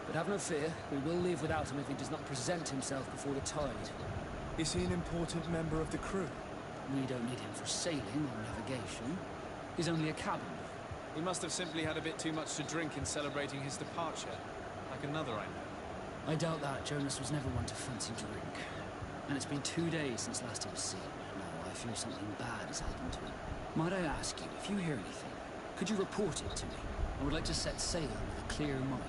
But have no fear, we will leave without him if he does not present himself before the tide. Is he an important member of the crew? We don't need him for sailing or navigation. He's only a cabin boy. He must have simply had a bit too much to drink in celebrating his departure. Like another I know. I doubt that. Jonas was never one to fancy drink. And it's been 2 days since last he was seen. Now I fear something bad has happened to him. Might I ask you, if you hear anything, could you report it to me? I would like to set sail with a clear mind.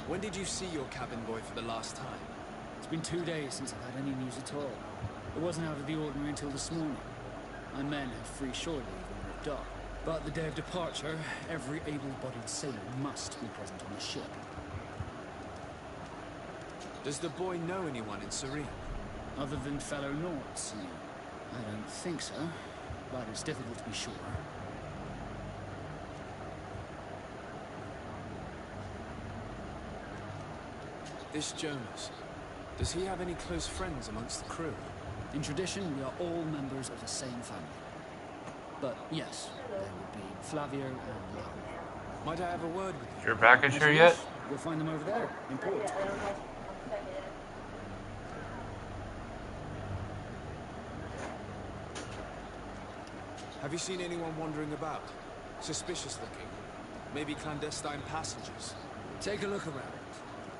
When did you see your cabin boy for the last time? It's been 2 days since I've had any news at all. It wasn't out of the ordinary until this morning. My men had free shore leave when we were docked. But the day of departure, every able-bodied sailor must be present on the ship. Does the boy know anyone in Serene? Other than fellow Nords, you mean? I don't think so, but it's difficult to be sure. This Jonas, does he have any close friends amongst the crew? In tradition, we are all members of the same family. But yes, there would be Flavio and Laura. Might I have a word with you? Is your package here yet? You'll find them over there, in port. Have you seen anyone wandering about? Suspicious looking? Maybe clandestine passengers? Take a look around.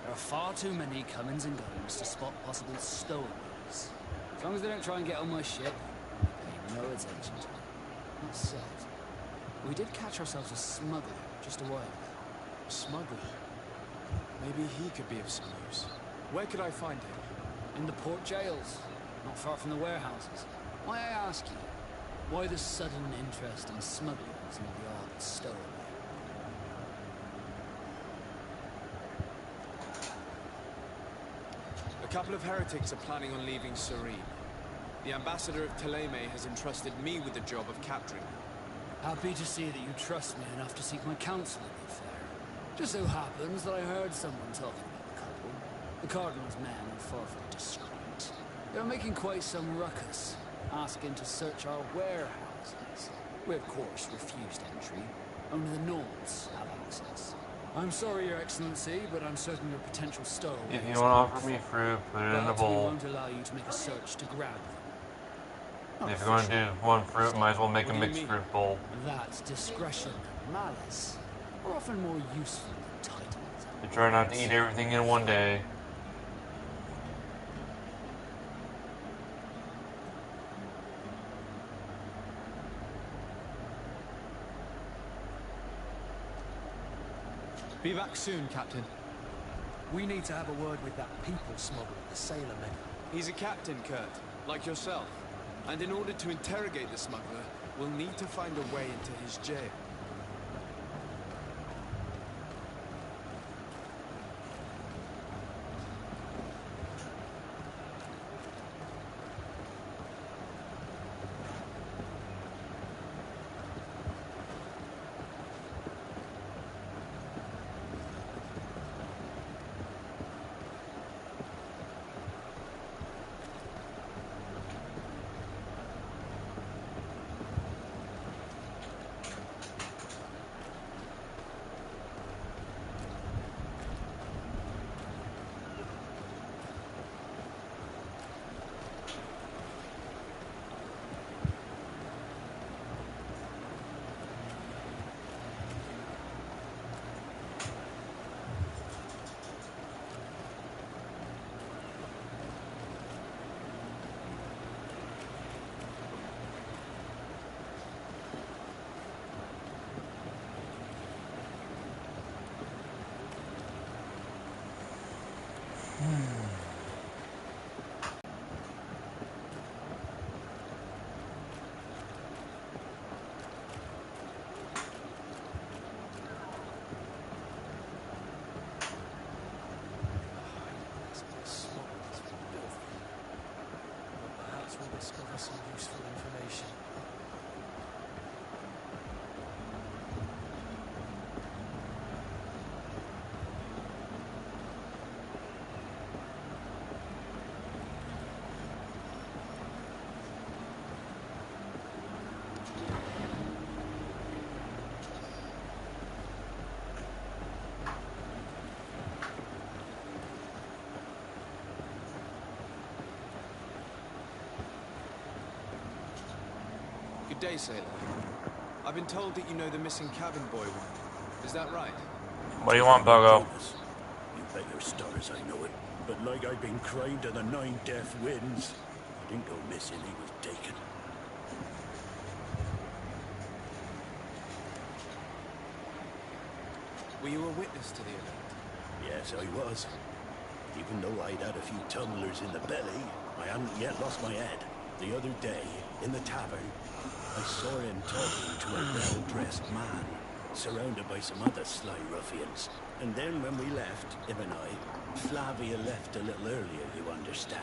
There are far too many comings and goings to spot possible stowaways. As long as they don't try and get on my ship, I pay no attention to them. That said, we did catch ourselves a smuggler just a while ago. A smuggler? Maybe he could be of some use. Where could I find him? In the port jails, not far from the warehouses. Why I ask you, why the sudden interest in smugglers and the odd stowaway? A couple of heretics are planning on leaving Serene. The ambassador of Thélème has entrusted me with the job of capturing them. Happy to see that you trust me enough to seek my counsel in the affair. Just so happens that I heard someone talking about the couple. The Cardinal's men are far from discreet. They're making quite some ruckus, asking to search our warehouses. We, of course, refused entry. Only the Nords have access. I'm sorry, Your Excellency, but I'm certain your potential stowaway. If you want to offer me fruit, put it in the We bowl. won't allow you to make a search to grab them. If you're going to do one fruit, might as well make a mixed fruit bowl. That discretion and malice are often more useful than titles. You try not to eat everything in one day. Be back soon, Captain. We need to have a word with that people smuggler, the sailor man. He's a captain, Kurt, like yourself. And in order to interrogate the smuggler, we'll need to find a way into his jail. for some useful information. Good day, sailor. I've been told that you know the missing cabin boy one. Is that right? What do you want, Pogo? You bet your stars I know it. But like I've been crying to the 9 death winds, he didn't go missing, he was taken. Were you a witness to the event? Yes, I was. Even though I'd had a few tumblers in the belly, I hadn't yet lost my head. The other day, in the tavern, I saw him talking to a well-dressed man, surrounded by some other sly ruffians. And then when we left, him and I, Flavia left a little earlier, you understand.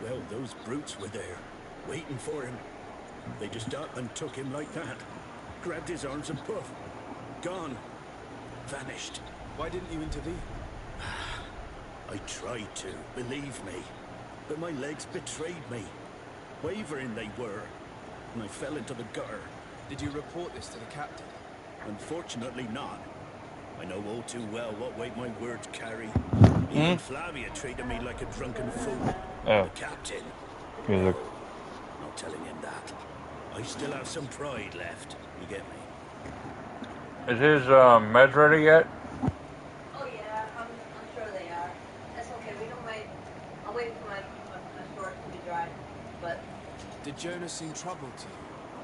Well, those brutes were there, waiting for him. They just up and took him like that. Grabbed his arms and poof, gone. Vanished. Why didn't you intervene? I tried to, believe me. But my legs betrayed me. Wavering they were, and I fell into the gutter. Did you report this to the captain? Unfortunately not. I know all too well what weight my words carry. Even Flavia treated me like a drunken fool. Oh. The captain? Music. Not telling him that. I still have some pride left. You get me? Is his meds ready yet? Oh yeah, I'm sure they are. That's okay, we don't wait. I'll wait for my shorts to be dry. But did Jonas seem troubled to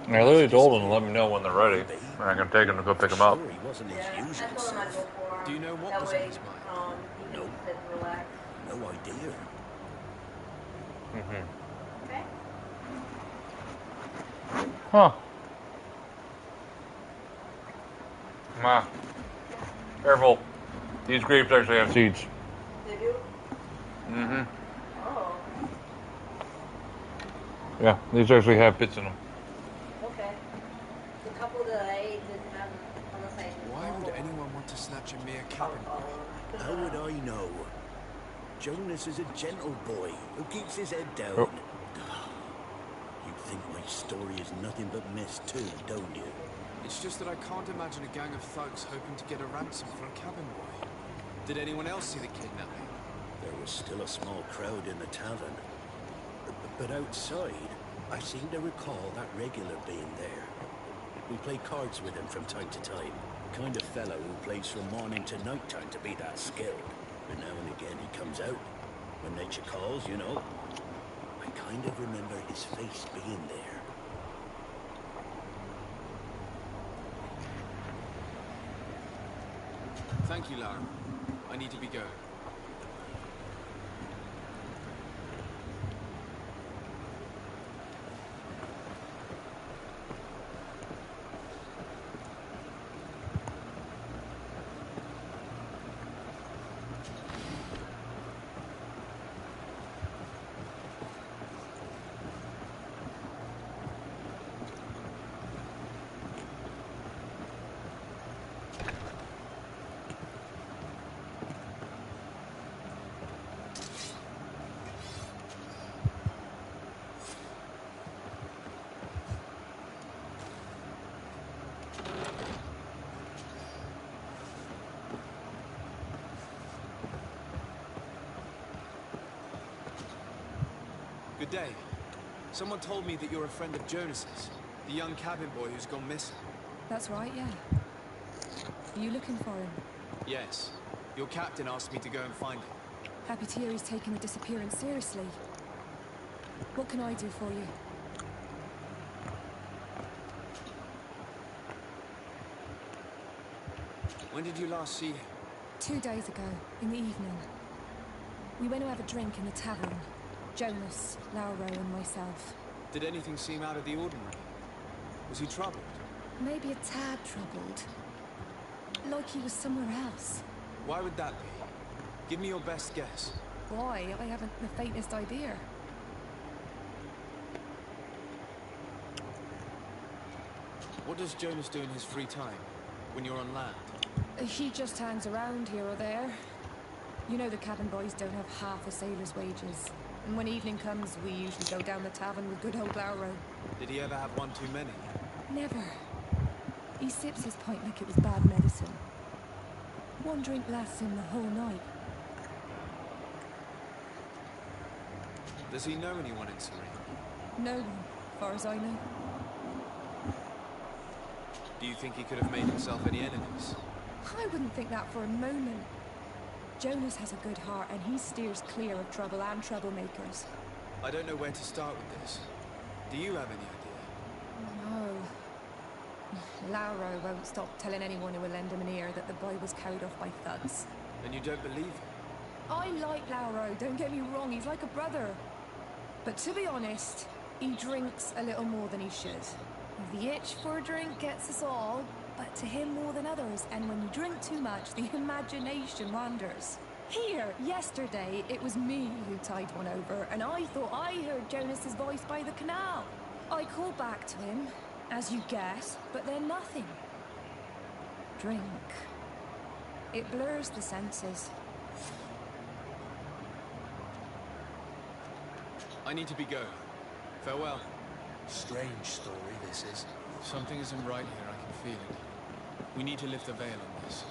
you? I literally told him to let me know when they're ready, and I can take him to go pick him up. He wasn't his yeah, usual I told him I'd go for him. Do you know what that was way, in his mind? He can sit and relax. No idea. Okay. Huh. Ma. Careful. These grapes actually have seeds. They do? Mm-hmm. Oh. Yeah, these actually have pits in them. Okay. The couple that I ate didn't have them unless I... Why would anyone want to snatch a mere cabin boy? How would I know? Jonas is a gentle boy who keeps his head down. Oh. You think my story is nothing but mess too, don't you? It's just that I can't imagine a gang of thugs hoping to get a ransom for a cabin boy. Did anyone else see the kidnapping? There was still a small crowd in the tavern. But outside, I seem to recall that regular being there. We play cards with him from time to time. The kind of fellow who plays from morning to night time to be that skilled. But now and again he comes out. When nature calls, you know. I kind of remember his face being there. Thank you, Lara. I need to be going. Good day. Someone told me that you're a friend of Jonas's, the young cabin boy who's gone missing. That's right, yeah. Are you looking for him? Yes. Your captain asked me to go and find him. Happy to hear he's taking the disappearance seriously. What can I do for you? When did you last see him? 2 days ago, in the evening. We went to have a drink in the tavern. Jonas, Lauro and myself. Did anything seem out of the ordinary? Was he troubled? Maybe a tad troubled. Like he was somewhere else. Why would that be? Give me your best guess. Why? I haven't the faintest idea. What does Jonas do in his free time, when you're on land? He just hangs around here or there. You know the cabin boys don't have half a sailor's wages. And when evening comes, we usually go down the tavern with good old Lauro. Did he ever have one too many? Never. He sips his pint like it was bad medicine. One drink lasts him the whole night. Does he know anyone in Serene? No one, far as I know. Do you think he could have made himself any enemies? I wouldn't think that for a moment. Jonas has a good heart and he steers clear of trouble and troublemakers. I don't know where to start with this. Do you have any idea? No. Lauro won't stop telling anyone who will lend him an ear that the boy was carried off by thugs. And you don't believe him? I like Lauro, don't get me wrong, he's like a brother. But to be honest, he drinks a little more than he should. The itch for a drink gets us all, but to him more than others, and when you drink too much, the imagination wanders. Here, yesterday, it was me who tied one over, and I thought I heard Jonas's voice by the canal. I called back to him, as you guess, but then nothing. Drink. It blurs the senses. I need to be going. Farewell. Strange story, this is. Something isn't right here, I can feel it. We need to lift the veil on this.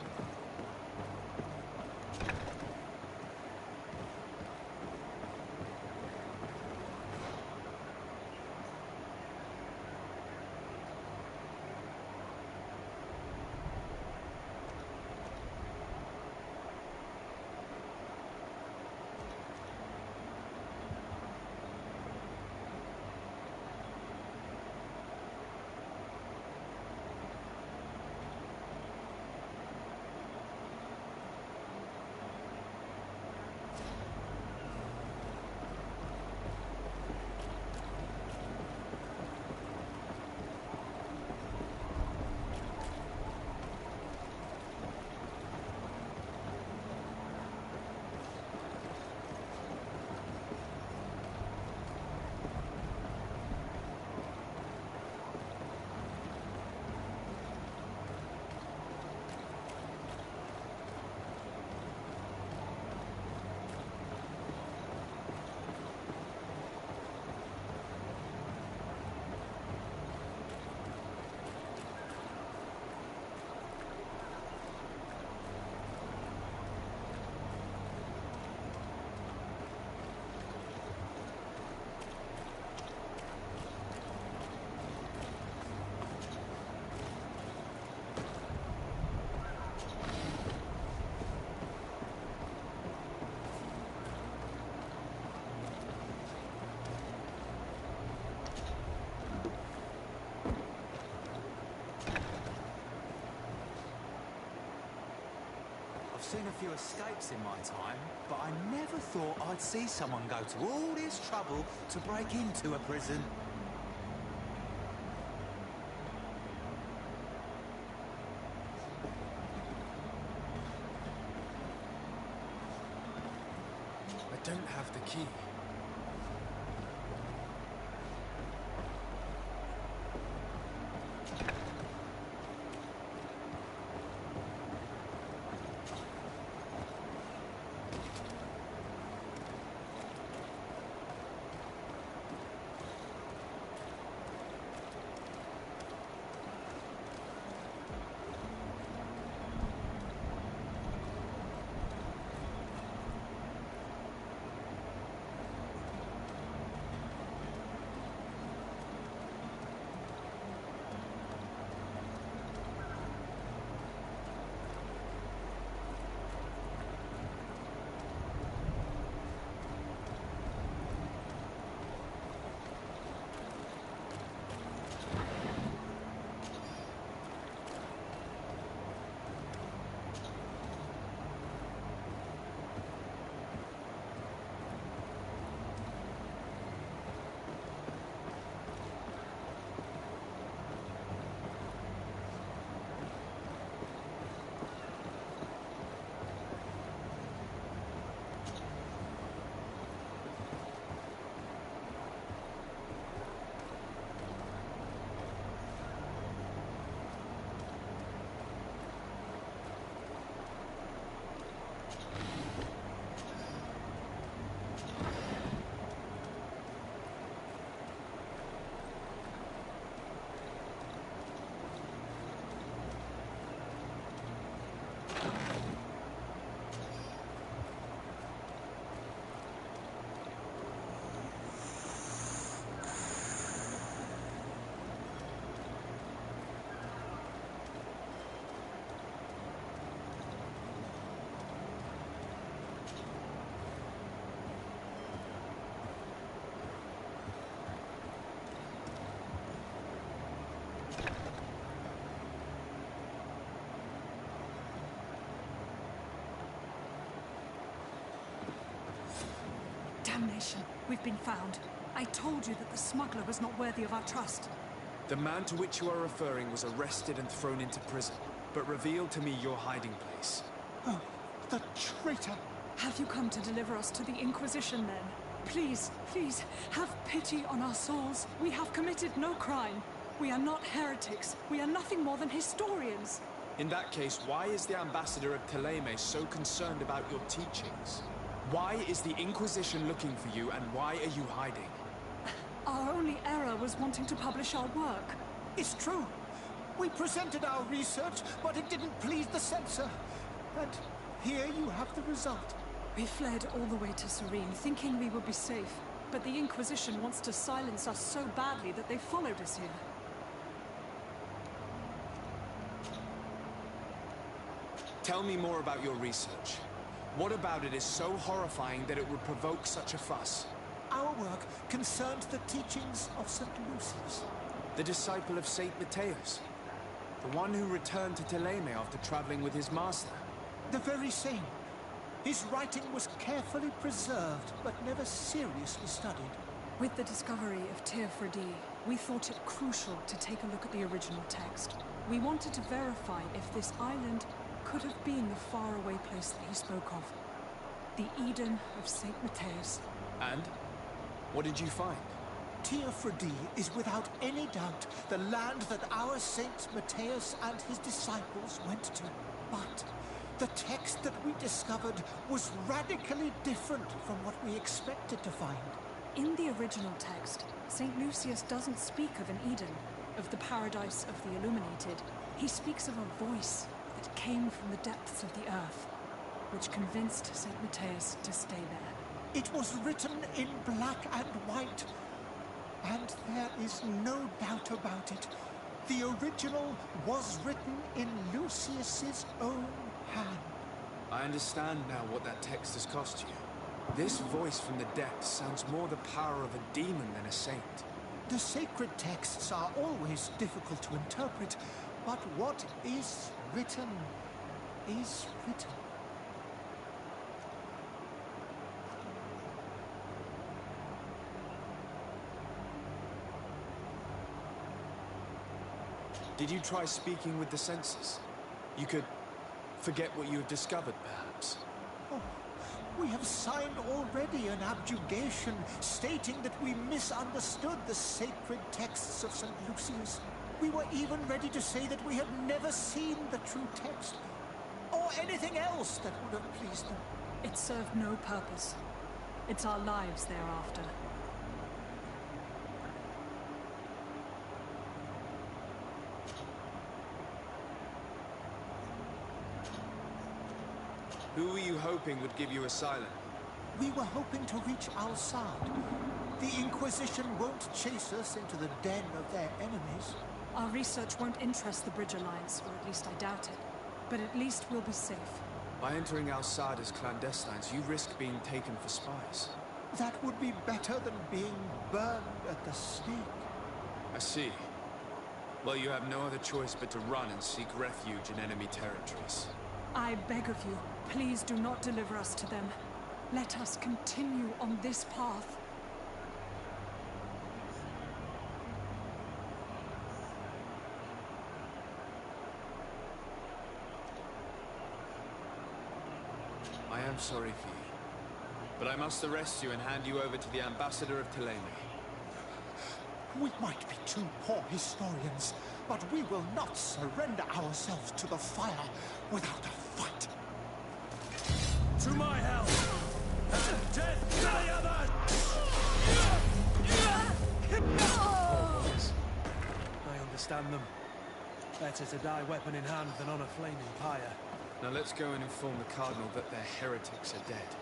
I've seen a few escapes in my time, but I never thought I'd see someone go to all this trouble to break into a prison. I don't have the key. information. We've been found. I told you that the smuggler was not worthy of our trust. The man to which you are referring was arrested and thrown into prison, but revealed to me your hiding place. Oh, the traitor! Have you come to deliver us to the Inquisition, then? Please, please, have pity on our souls. We have committed no crime. We are not heretics. We are nothing more than historians. In that case, why is the ambassador of Thélème so concerned about your teachings? Why is the Inquisition looking for you, and why are you hiding? Our only error was wanting to publish our work. It's true. We presented our research, but it didn't please the censor. And here you have the result. We fled all the way to Serene, thinking we would be safe. But the Inquisition wants to silence us so badly that they followed us here. Tell me more about your research. What about it is so horrifying that it would provoke such a fuss? Our work concerned the teachings of St. Lucius. The disciple of Saint Matthias? The one who returned to Thélème after traveling with his master? The very same. His writing was carefully preserved, but never seriously studied. With the discovery of Teofredi, we thought it crucial to take a look at the original text. We wanted to verify if this island could have been the faraway place that he spoke of. The Eden of Saint Matthias. And? What did you find? Teofredi is without any doubt the land that our Saint Matthias and his disciples went to. But the text that we discovered was radically different from what we expected to find. In the original text, St. Lucius doesn't speak of an Eden, of the paradise of the illuminated. He speaks of a voice that came from the depths of the earth, which convinced St. Matthias to stay there. It was written in black and white, and there is no doubt about it. The original was written in Lucius's own hand. I understand now what that text has cost you. This voice from the depths sounds more the power of a demon than a saint. The sacred texts are always difficult to interpret, but what is written is written. Did you try speaking with the censors? You could forget what you had discovered, perhaps. Oh, we have signed already an abjugation stating that we misunderstood the sacred texts of St. Lucius. We were even ready to say that we had never seen the true text, or anything else that would have pleased them. It served no purpose. It's our lives thereafter. Who were you hoping would give you asylum? We were hoping to reach Al-Sad. The Inquisition won't chase us into the den of their enemies. Our research won't interest the Bridge Alliance, or at least I doubt it. But at least we'll be safe. By entering Al-Sad as clandestines, you risk being taken for spies. That would be better than being burned at the stake. I see. Well, you have no other choice but to run and seek refuge in enemy territories. I beg of you, please do not deliver us to them. Let us continue on this path. I am sorry for you, but I must arrest you and hand you over to the ambassador of Thélème. We might be two poor historians, but we will not surrender ourselves to the fire without a fight. To my help! And death to the others! I understand them. Better to die weapon in hand than on a flaming pyre. Now let's go and inform the Cardinal that their heretics are dead.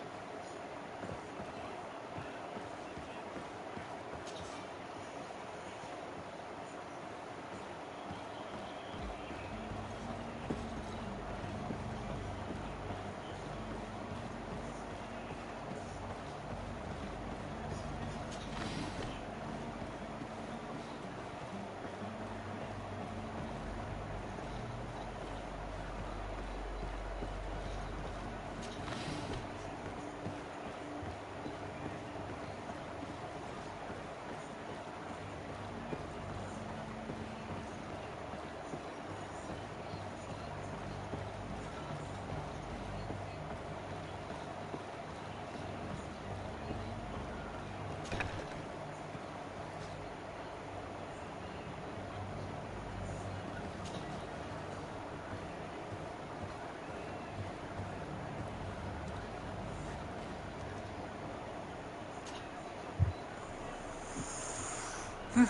Good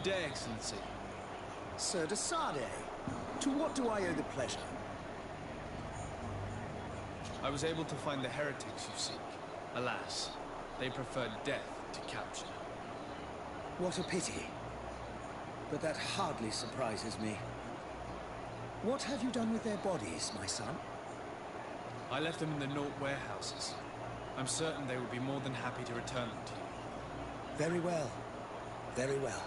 day, Excellency. Sir de Sade, to what do I owe the pleasure? I was able to find the heretics you seek. Alas, they preferred death to capture. What a pity. But that hardly surprises me. What have you done with their bodies, my son? I left them in the Nort warehouses. I'm certain they would be more than happy to return them to you. Very well. Very well.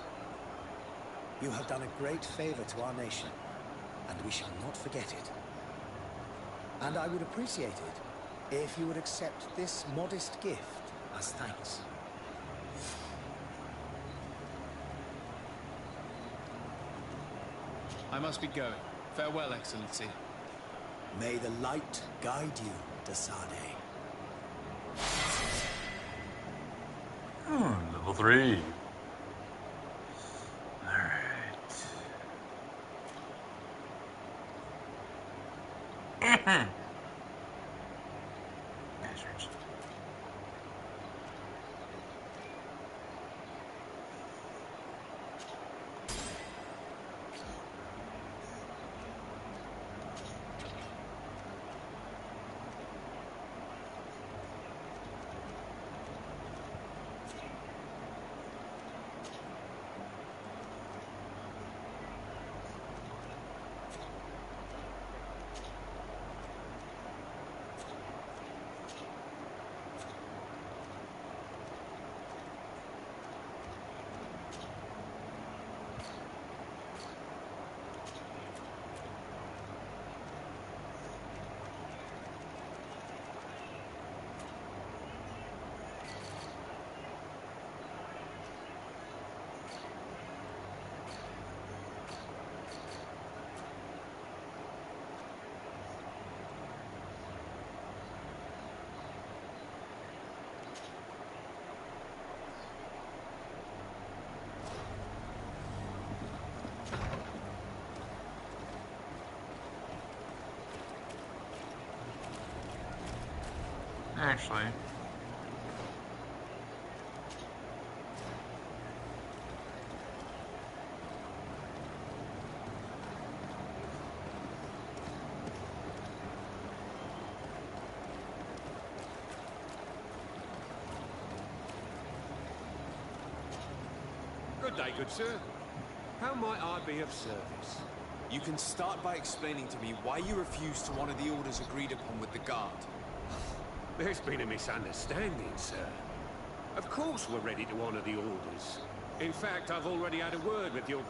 You have done a great favor to our nation, and we shall not forget it. And I would appreciate it if you would accept this modest gift as thanks. I must be going. Farewell, Excellency. May the light guide you, de Sade. Level 3. Alright. Bastards. Actually. Good day, good sir. How might I be of service? You can start by explaining to me why you refused to honor the orders agreed upon with the guard. There's been a misunderstanding, sir. Of course we're ready to honor the orders. In fact, I've already had a word with your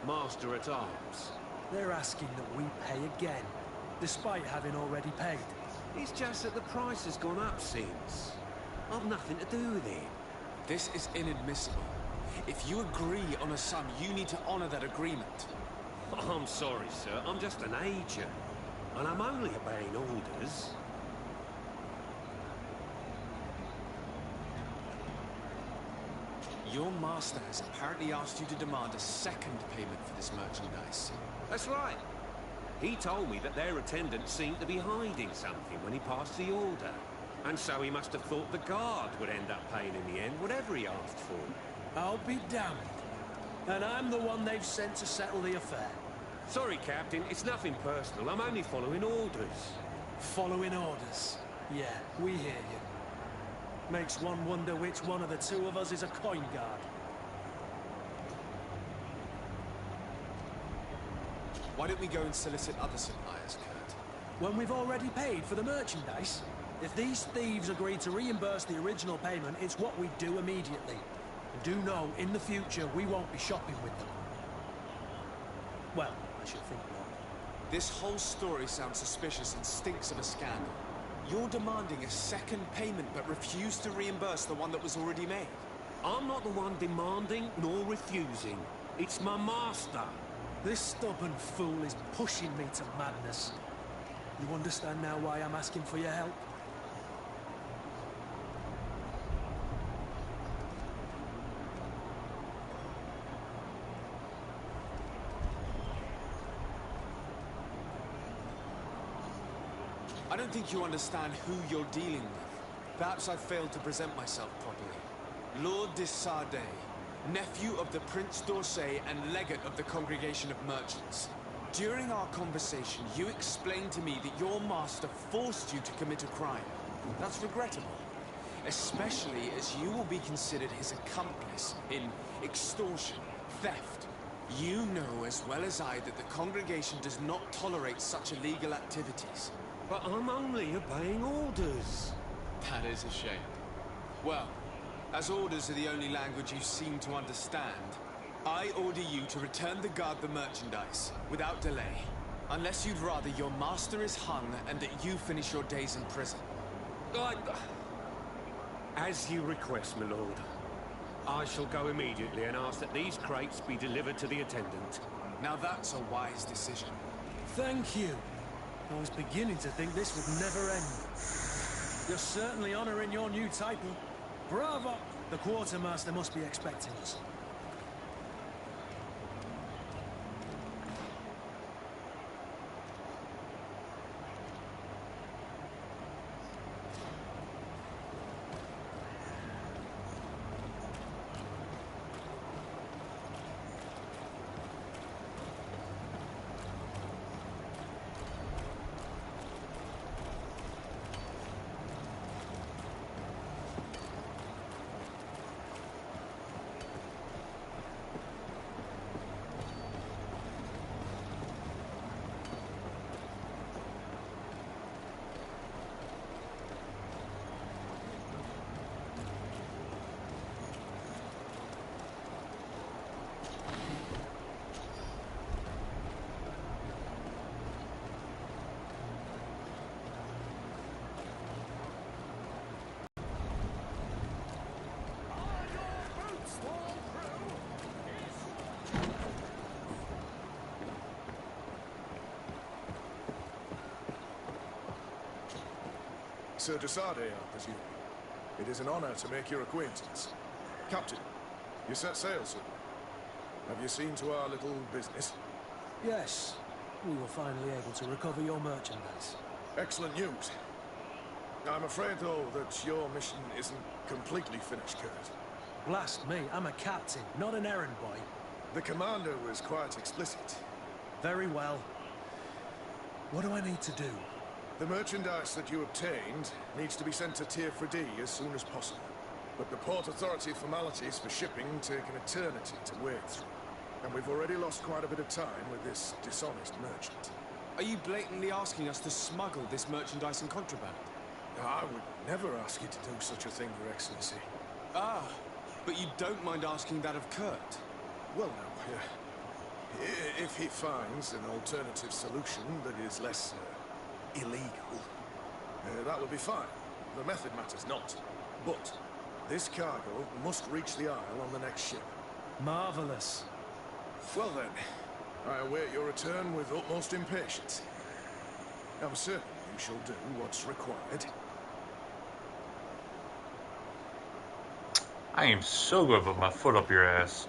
master-at-arms. They're asking that we pay again, despite having already paid. It's just that the price has gone up since. I've nothing to do with it. This is inadmissible. If you agree on a sum, you need to honor that agreement. I'm sorry, sir. I'm just an agent. And I'm only obeying orders. Your master has apparently asked you to demand a second payment for this merchandise. That's right. He told me that their attendant seemed to be hiding something when he passed the order. And so he must have thought the guard would end up paying in the end, whatever he asked for. I'll be damned. And I'm the one they've sent to settle the affair. Sorry, Captain. It's nothing personal. I'm only following orders. Following orders? Yeah, we hear you. Makes one wonder which one of the two of us is a coin guard. Why don't we go and solicit other suppliers, Kurt? When we've already paid for the merchandise? If these thieves agree to reimburse the original payment, it's what we do immediately. And do know, in the future, we won't be shopping with them. Well, I should think not. This whole story sounds suspicious and stinks of a scandal. You're demanding a second payment but refuse to reimburse the one that was already made. I'm not the one demanding nor refusing. It's my master. This stubborn fool is pushing me to madness. You understand now why I'm asking for your help? I don't think you understand who you're dealing with. Perhaps I failed to present myself properly. Lord de Sade, nephew of the Prince d'Orsay and legate of the Congregation of Merchants. During our conversation, you explained to me that your master forced you to commit a crime. That's regrettable, especially as you will be considered his accomplice in extortion, theft. You know as well as I that the Congregation does not tolerate such illegal activities. But I'm only obeying orders. That is a shame. Well, as orders are the only language you seem to understand, I order you to return the guard the merchandise, without delay. Unless you'd rather your master is hung and that you finish your days in prison. As you request, my lord. I shall go immediately and ask that these crates be delivered to the attendant. Now that's a wise decision. Thank you. I was beginning to think this would never end. You're certainly honoring your new title. Bravo! The quartermaster must be expecting us. Sir de Sade, I presume. It is an honor to make your acquaintance. Captain, you set sail soon. Have you seen to our little business? Yes. We were finally able to recover your merchandise. Excellent news. I'm afraid, though, that your mission isn't completely finished, Kurt. Blast me, I'm a captain, not an errand boy. The commander was quite explicit. Very well. What do I need to do? The merchandise that you obtained needs to be sent to Tier 4D as soon as possible. But the Port Authority formalities for shipping take an eternity to wade through. And we've already lost quite a bit of time with this dishonest merchant. Are you blatantly asking us to smuggle this merchandise in contraband? I would never ask you to do such a thing, Your Excellency. Ah, but you don't mind asking that of Kurt? Well, no. If he finds an alternative solution that is less illegal, that would be fine. The method matters not. But this cargo must reach the Isle on the next ship. Marvelous. Well then, I await your return with utmost impatience. I'm certain you shall do what's required. I am so good with my foot up your ass.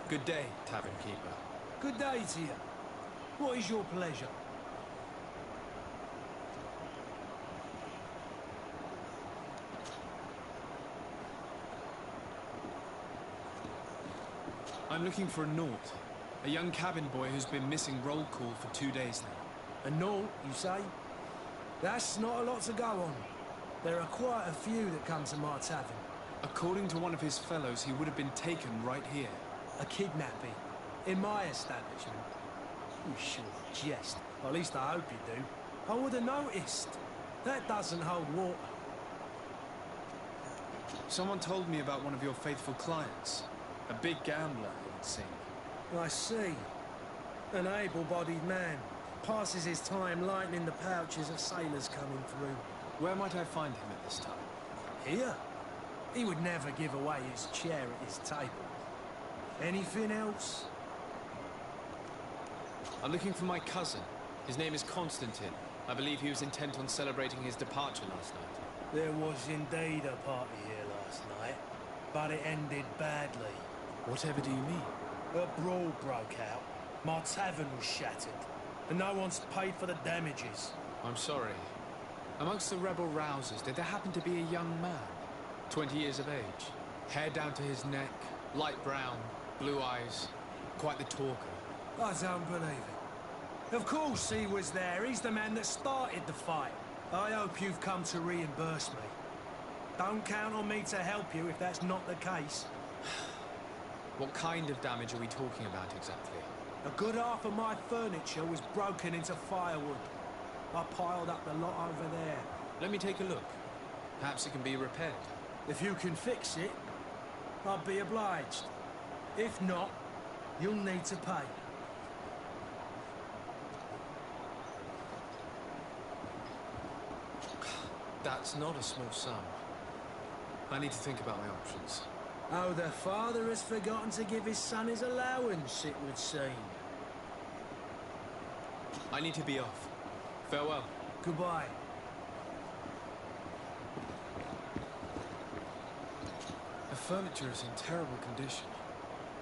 Good day, tavern keeper. Good day to you. What is your pleasure? I'm looking for a Naut, a young cabin boy who's been missing roll call for 2 days now. A Naut, you say? That's not a lot to go on. There are quite a few that come to my tavern. According to one of his fellows, he would have been taken right here. A kidnapping? In my establishment? You sure jest. Or at least I hope you do. I would have noticed. That doesn't hold water. Someone told me about one of your faithful clients. A big gambler sink. I see. An able-bodied man. Passes his time lightening the pouches of sailors coming through. Where might I find him at this time? Here? He would never give away his chair at his table. Anything else? I'm looking for my cousin. His name is Constantine. I believe he was intent on celebrating his departure last night. There was indeed a party here last night, but it ended badly. Whatever do you mean? A brawl broke out. My tavern was shattered, and no one's paid for the damages. I'm sorry. Amongst the rebel rousers, did there happen to be a young man? 20 years of age. Hair down to his neck, light brown, blue eyes. Quite the talker. I don't believe it. Of course he was there. He's the man that started the fight. I hope you've come to reimburse me. Don't count on me to help you if that's not the case. What kind of damage are we talking about exactly? A good half of my furniture was broken into firewood. I piled up the lot over there. Let me take a look. Perhaps it can be repaired. If you can fix it, I'll be obliged. If not, you'll need to pay. That's not a small sum. I need to think about my options. Oh, the father has forgotten to give his son his allowance, it would seem. I need to be off. Farewell. Goodbye. The furniture is in terrible condition.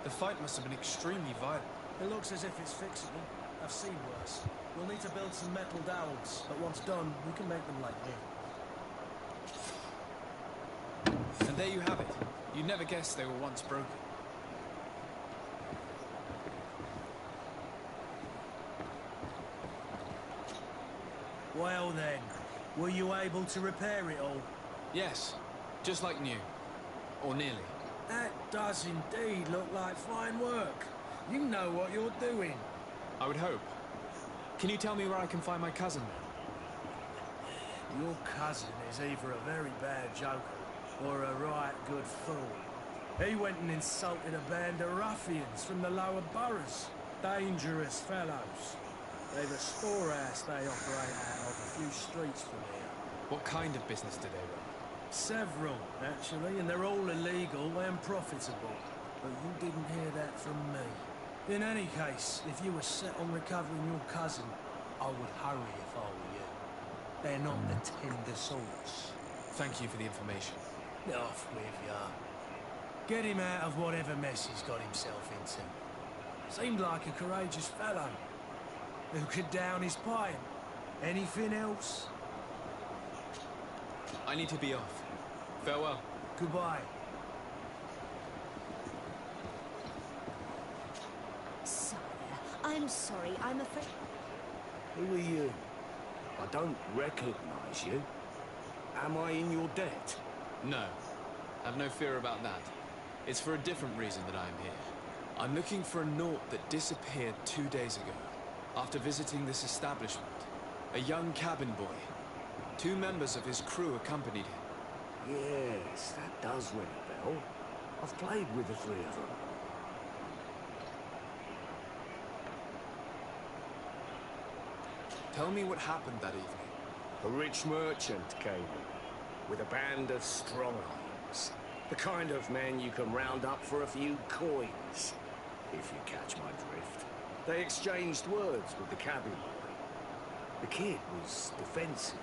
The fight must have been extremely violent. It looks as if it's fixable. I've seen worse. We'll need to build some metal dowels, but once done, we can make them like new. And there you have it. You'd never guessed they were once broken. Well then, were you able to repair it all? Yes, just like new. Or nearly. That does indeed look like fine work. You know what you're doing. I would hope. Can you tell me where I can find my cousin now? Your cousin is either a very bad joker or a right good fool. He went and insulted a band of ruffians from the lower boroughs. Dangerous fellows. They've a storehouse they operate out of a few streets from here. What kind of business do they run? Several, actually, and they're all illegal and profitable. But you didn't hear that from me. In any case, if you were set on recovering your cousin, I would hurry if I were you. They're not the tender sorts. Thank you for the information. Off with ya. Get him out of whatever mess he's got himself into. Seemed like a courageous fellow. Who could down his pipe. Anything else? I need to be off. Farewell. Goodbye. Sire, I'm sorry. I'm afraid... Who are you? I don't recognize you. Am I in your debt? No. Have no fear about that. It's for a different reason that I am here. I'm looking for a Naut that disappeared 2 days ago, after visiting this establishment. A young cabin boy. 2 members of his crew accompanied him. Yes, that does ring a bell. I've played with the 3 of them. Tell me what happened that evening. A rich merchant came in, with a band of strong-arms. The kind of men you can round up for a few coins, if you catch my drift. They exchanged words with the cabin boy. The kid was defensive,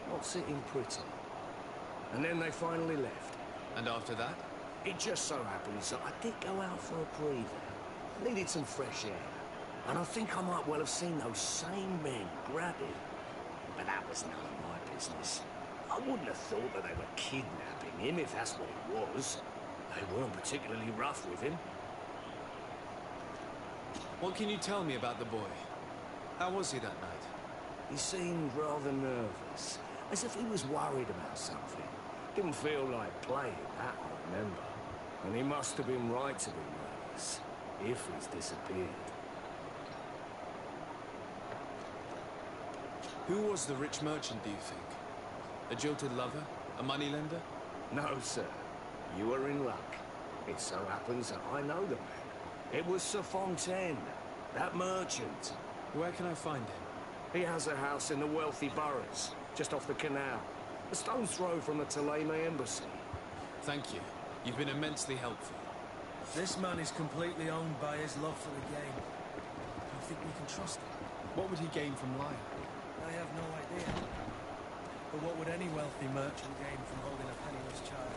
not sitting pretty. And then they finally left. And after that? It just so happens that I did go out for a breather. Needed some fresh air. And I think I might well have seen those same men grab him. But that was none of my business. I wouldn't have thought that they were kidnapping him, if that's what it was. They weren't particularly rough with him. What can you tell me about the boy? How was he that night? He seemed rather nervous, as if he was worried about something. Didn't feel like playing, that I remember. And he must have been right to be nervous, if he's disappeared. Who was the rich merchant, do you think? A jilted lover? A moneylender? No, sir. You are in luck. It so happens that I know the man. It was Sir Fontaine, that merchant. Where can I find him? He has a house in the wealthy boroughs, just off the canal. A stone's throw from the Thélème embassy. Thank you. You've been immensely helpful. This man is completely owned by his love for the game. You think we can trust him? What would he gain from lying? I have no idea. But what would any wealthy merchant gain from holding a penniless child?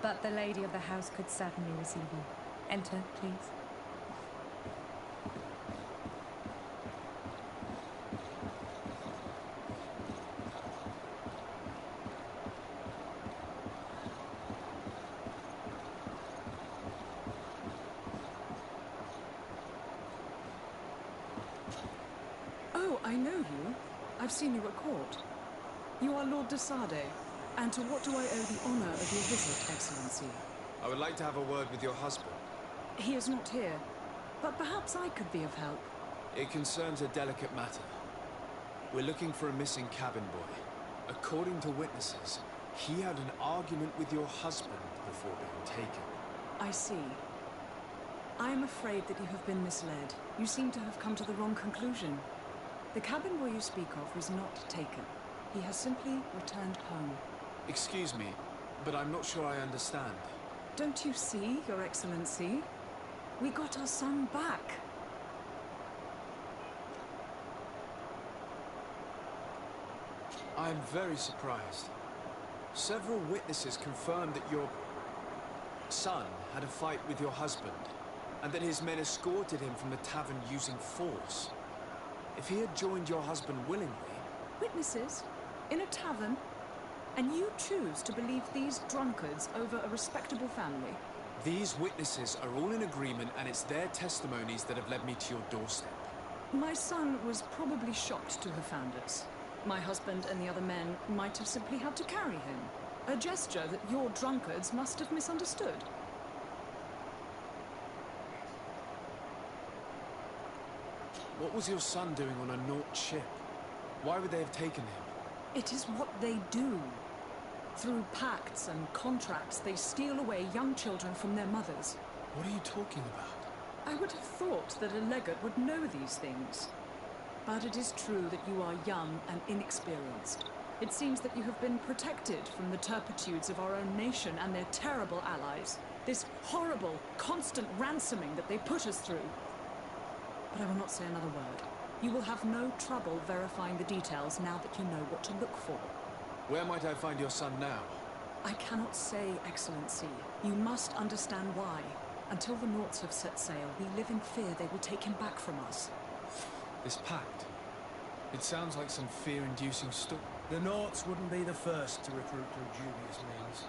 But the lady of the house could certainly receive you. Enter, please. Oh, I know you. I've seen you at court. You are Lord de Sardet. And to what do I owe the honor of your visit, Excellency? I would like to have a word with your husband. He is not here, but perhaps I could be of help. It concerns a delicate matter. We're looking for a missing cabin boy. According to witnesses, he had an argument with your husband before being taken. I see. I am afraid that you have been misled. You seem to have come to the wrong conclusion. The cabin boy you speak of was not taken. He has simply returned home. Excuse me, but I'm not sure I understand. Don't you see, Your Excellency? We got our son back. I'm very surprised. Several witnesses confirmed that your son had a fight with your husband, and that his men escorted him from the tavern using force. If he had joined your husband willingly... Witnesses? In a tavern? And you choose to believe these drunkards over a respectable family? These witnesses are all in agreement, and it's their testimonies that have led me to your doorstep. My son was probably shocked to have found us. My husband and the other men might have simply had to carry him. A gesture that your drunkards must have misunderstood. What was your son doing on a Naut ship? Why would they have taken him? It is what they do. Through pacts and contracts, they steal away young children from their mothers. What are you talking about? I would have thought that a legate would know these things. But it is true that you are young and inexperienced. It seems that you have been protected from the turpitudes of our own nation and their terrible allies. This horrible, constant ransoming that they put us through. But I will not say another word. You will have no trouble verifying the details now that you know what to look for. Where might I find your son now? I cannot say, Excellency. You must understand why. Until the Nauts have set sail, we live in fear they will take him back from us. This pact? It sounds like some fear-inducing story. The Nauts wouldn't be the first to recruit through dubious means.